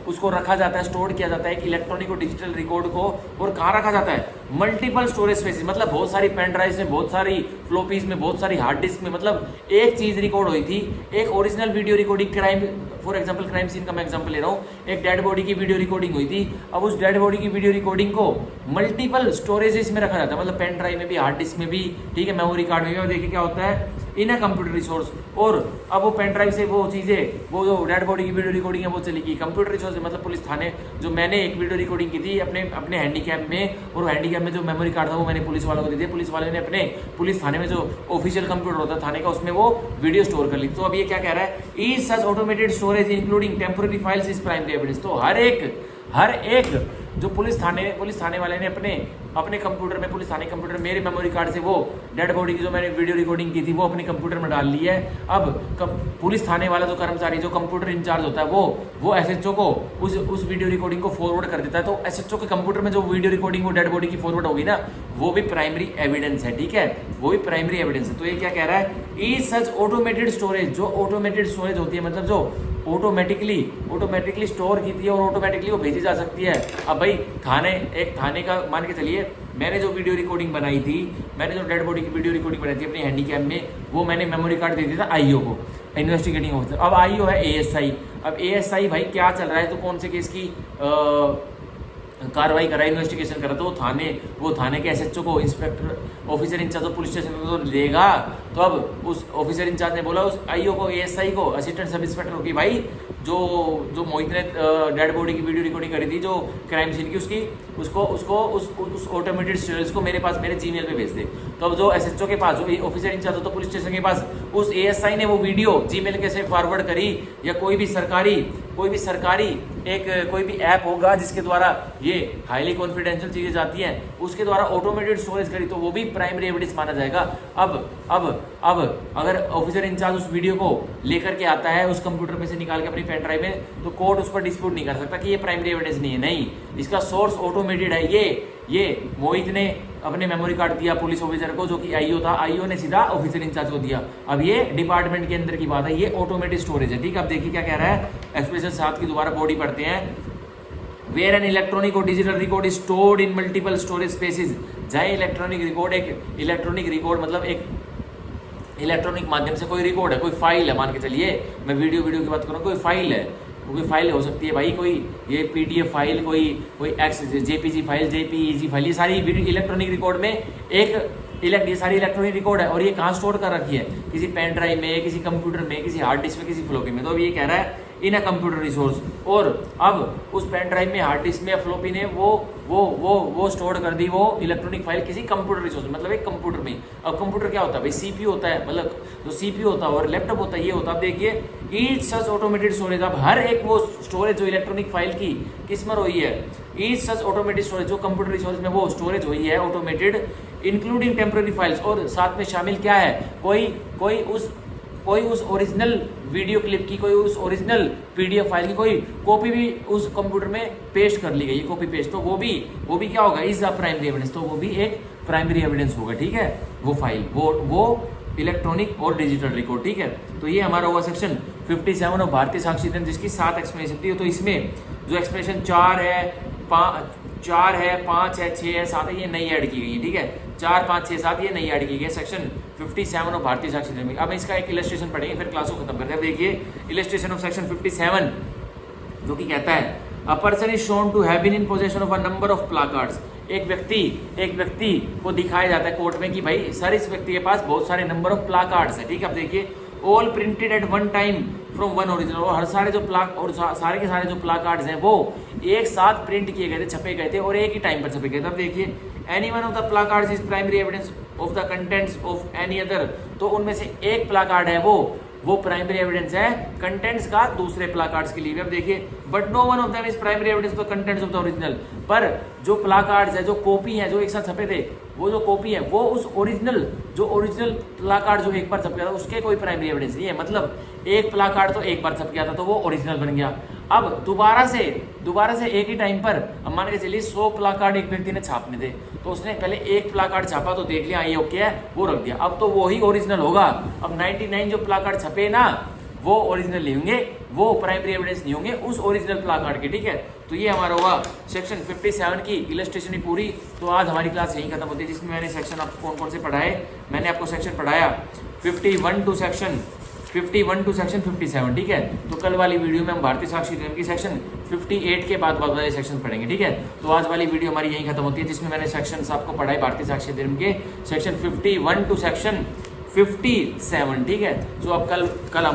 उसको रखा जाता है, स्टोर किया जाता है एक इलेक्ट्रॉनिक और डिजिटल रिकॉर्ड को, और कहाँ रखा जाता है, मल्टीपल स्टोरेज स्पेसेस, मतलब बहुत सारी पेन ड्राइव में, बहुत सारी फ्लोपीज में, बहुत सारी हार्ड डिस्क में, मतलब एक चीज रिकॉर्ड हुई थी, एक original video recording crime, for example crime scene का मैं एग्जाम्पल ले रहा हूँ, एक डेड बॉडी की वीडियो रिकॉर्डिंग हुई थी। अब उस डेड बॉडी की वीडियो रिकॉर्डिंग को मल्टीपल स्टोरेजेस में रखा जाता है, मतलब पेन ड्राइव में भी, हार्ड डिस्क में भी, ठीक है, मेमोरी कार्ड में भी। और देखिए क्या होता है इन अ कंप्यूटर रिसोर्स, और अब वो पेन ड्राइव से वो चीजें, वो जो डेड बॉडी की वीडियो रिकॉर्डिंग है वो चलेगी कंप्यूटर रिसोर्स, मतलब पुलिस थाने, जो मैंने एक वीडियो रिकॉर्डिंग की थी अपने हैंडीकैप में, और हैंडीकैप में जो मेमोरी कार्ड था वो मैंने पुलिस वालों को दे दिया, पुलिस वाले ने अपने पुलिस थाने में जो ऑफिशियल कंप्यूटर होता है थाने का, उसमें वो वीडियो स्टोर कर ली। तो अब ये क्या कह रहा है, each such automated storage including temporary files is primary evidence. तो हर एक जो पुलिस थाने वाले ने अपने कंप्यूटर में, पुलिस थाने कंप्यूटर, मेरे मेमोरी कार्ड से वो डेड बॉडी की जो मैंने वीडियो रिकॉर्डिंग की थी वो अपने कंप्यूटर में डाल ली है। अब पुलिस थाने वाला जो कर्मचारी, जो कंप्यूटर इंचार्ज होता है, वो एसएचओ को उस वीडियो रिकॉर्डिंग को फॉरवर्ड कर देता है। तो एसएचओ के कंप्यूटर में जो वीडियो रिकॉर्डिंग वो डेड बॉडी की फॉरवर्ड होगी ना, वो भी प्राइमरी एविडेंस है, ठीक है, वो भी प्राइमरी एविडेंस है। तो ये क्या कह रहा है, ई सच ऑटोमेटेड स्टोरेज, जो ऑटोमेटेड स्टोरेज होती है, मतलब जो ऑटोमेटिकली स्टोर की थी और ऑटोमेटिकली वो भेजी जा सकती है। अब भाई थाने का मान के चलिए, मैंने जो वीडियो रिकॉर्डिंग बनाई थी, मैंने जो डेड बॉडी की वीडियो रिकॉर्डिंग बनाई थी अपनी हैंडीकैप में, वो मैंने मेमोरी कार्ड दे दिया था आईओ को, इन्वेस्टिगेटिंग ऑफिसर। अब आईओ है एएसआई, अब एएसआई भाई क्या चल रहा है, तो कौन से केस की कार्रवाई करा, इन्वेस्टिगेशन करा, तो वो थाने के एसएचओ को, inspector officer in charge police station को तो देगा। तो अब उस ऑफिसर इंचार्ज ने बोला उस आईओ को, एएसआई को, असिस्टेंट सब इंस्पेक्टर को, कि भाई जो मोहित ने डेड बॉडी की वीडियो रिकॉर्डिंग करी थी जो क्राइम सीन की, उसको उस ऑटोमेटेड स्टोरेज को मेरे पास, मेरे जीमेल पे भेज दे। तो अब जो एसएचओ के पास, जो ऑफिसर इंचार्ज होता पुलिस स्टेशन के पास, उस एएसआई ने वो वीडियो जीमेल कैसे फॉरवर्ड करी, या कोई भी सरकारी कोई भी ऐप होगा जिसके द्वारा ये हाईली कॉन्फिडेंशियल चीजें जाती हैं, उसके द्वारा ऑटोमेटेड स्टोरेज करी, तो वो भी प्राइमरी एविडेंस माना जाएगा। अब अगर ऑफिसर इंचार्ज उस वीडियो को लेकर के आता है उस कंप्यूटर में से निकाल के अपनी पेन ड्राइव में, तो कोर्ट उस पर डिस्प्यूट नहीं कर सकता कि ये प्राइमरी एविडेंस नहीं है, नहीं, इसका सोर्स ऑटोमेटेड है। ये मोहित ने अपने मेमोरी कार्ड दिया पुलिस ऑफिसर को, जो कि आईओ था, आईओ ने सीधा ऑफिसर इंचार्ज को दिया। अब ये डिपार्टमेंट के अंदर की बात है, ये ऑटोमेटिक स्टोरेज है, ठीक है। अब देखिए क्या कह रहा है, एक्सप्रेशन 7 की दोबारा बॉडी पढ़ते हैं। वेयर एन इलेक्ट्रॉनिक और digital record is stored in multiple storage spaces, जहाँ इलेक्ट्रॉनिक रिकॉर्ड मतलब एक इलेक्ट्रॉनिक माध्यम से कोई रिकॉर्ड है, कोई फाइल है, मान के चलिए मैं वीडियो की बात करूँ, कोई फाइल है, कोई फाइल हो सकती है भाई, कोई ये पीडीएफ फाइल, कोई x JPG file, JPEG file, ये सारी इलेक्ट्रॉनिक रिकॉर्ड में ये सारी इलेक्ट्रॉनिक रिकॉर्ड है, और ये कहाँ स्टोर कर रखी है, किसी पेन ड्राइव में, किसी कंप्यूटर में, किसी हार्ड डिस्क में, किसी फ्लोपी में। तो अब ये कह रहा है इन अ कंप्यूटर रिसोर्स, और अब उस पेन ड्राइव में, हार्ड डिस्क में या फ्लोपी ने वो स्टोर कर दी वो इलेक्ट्रॉनिक फाइल किसी कंप्यूटर रिसोर्स, मतलब एक कंप्यूटर में। अब कंप्यूटर क्या होता है भाई, सीपीयू होता है, मतलब जो सीपीयू होता है और लैपटॉप होता है, ये होता है। अब देखिए ईच सच ऑटोमेटेड स्टोरेज, अब हर एक वो स्टोरेज जो इलेक्ट्रॉनिक फाइल की किस्मत हुई है, ईच सच ऑटोमेटेड स्टोरेज, जो कंप्यूटर रिसोर्स में वो स्टोरेज हुई है ऑटोमेटेड, इंक्लूडिंग टेम्पररी फाइल्स, और साथ में शामिल क्या है, कोई उस ओरिजिनल वीडियो क्लिप की, कोई उस ओरिजिनल पीडीएफ फाइल की कोई कॉपी भी उस कंप्यूटर में पेस्ट कर ली गई, कॉपी पेस्ट, तो वो भी क्या होगा, इज द प्राइमरी एविडेंस, तो वो भी एक प्राइमरी एविडेंस होगा, ठीक है, वो फाइल, वो इलेक्ट्रॉनिक और डिजिटल रिकॉर्ड, ठीक है। तो ये हमारा होगा सेक्शन 57 ऑफ भारतीय साक्षी अधिनियम, जिसकी 7 एक्सप्लेनेशन थी। तो इसमें जो एक्सप्लेनेशन 4 है, 5 है, 6 है, 7 है, ये नई ऐड की गई है, ठीक है। 4, 5, 6, 7 ये नई ऐड की गई है सेक्शन 57 ऑफ भारतीय साक्षी अधिनियम। अब इसका एक इलस्ट्रेशन पढ़ेंगे, फिर क्लास को खत्म करते हैं। देखिए इलस्ट्रेशन ऑफ सेक्शन 57 जो कि कहता है a person is shown to have been in possession of a number of placards. एक व्यक्ति को दिखाया जाता है कोर्ट में कि भाई सर इस व्यक्ति के पास बहुत सारे नंबर ऑफ प्लाकार्ड्स है, ठीक है। अब देखिए all printed at one time from one original, और हर सारे जो सारे के सारे जो प्लाकार्ड्स हैं वो एक साथ प्रिंट किए गए थे, छपे गए थे और एक ही टाइम पर छपे गए थे। अब देखिए any one of the placards is primary evidence of the contents of any other. तो उनमें से एक प्लाकार्ड है वो प्राइमरी एविडेंस है कंटेंट्स का दूसरे प्लाकार्ड्स के लिए। अब देखिए but no one of them is primary evidence of the contents of the original. पर जो प्लाकार्ड्स है, जो कॉपी है, जो एक साथ छपे थे, वो जो कॉपी है वो उस ओरिजिनल प्लाकार्ड जो एक बार छप गया था उसके कोई प्राइमरी एविडेंस नहीं है। मतलब एक प्लाकार्ड तो एक बार छप गया था तो वो ओरिजिनल बन गया। अब दोबारा से एक ही टाइम पर अब मान के चलिए 100 प्लाकार्ड एक व्यक्ति ने छापने थे, तो उसने पहले एक प्लाकार्ड छापा तो देख लिया ये ओके है, वो रख दिया, अब तो वो ही ओरिजिनल होगा। अब 99 जो प्लाकार्ड छपे ना वो ओरिजिनल नहीं होंगे, वो प्राइमरी एविडेंस नहीं होंगे उस ओरिजिनल प्लाकार्ड के, ठीक है। तो ये हमारा हुआ सेक्शन 57 की इलस्ट्रेशन ही पूरी। तो आज हमारी क्लास यहीं खत्म होती है, जिसमें मैंने सेक्शन आपको कौन कौन से पढ़ाए। मैंने आपको सेक्शन पढ़ाया 51 टू सेक्शन 57, ठीक है। तो कल वाली वीडियो में हम भारतीय साक्षी अधिनियम की सेक्शन 58 के बाद वाले सेक्शन पढ़ेंगे, ठीक है। तो आज वाली वीडियो हमारी यहीं खत्म होती है, जिसमें मैंने सेक्शन आपको पढ़ाए भारतीय साक्षी अधिनियम के सेक्शन 51 टू सेक्शन 57, ठीक है। तो अब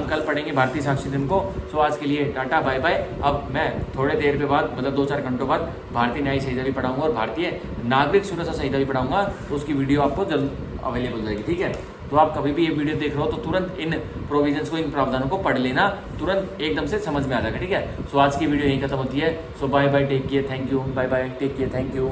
कल पढ़ेंगे भारतीय साक्षी अधिनियम को। तो आज के लिए टाटा बाय बाय। अब मैं थोड़े देर के बाद मतलब 2-4 घंटों बाद भारतीय न्यायिक संहिता भी पढ़ाऊंगा और भारतीय नागरिक सुरक्षा संहिता भी पढ़ाऊंगा, तो उसकी वीडियो आपको जल्द अवेलेबल हो जाएगी, ठीक है। तो आप कभी भी ये वीडियो देख रहे हो तो तुरंत इन प्रोविजंस को, इन प्रावधानों को पढ़ लेना, तुरंत एकदम से समझ में आ जाएगा, ठीक है। सो आज की वीडियो यहीं खत्म होती है। So bye bye, take care, thank you, bye bye, take care, thank you.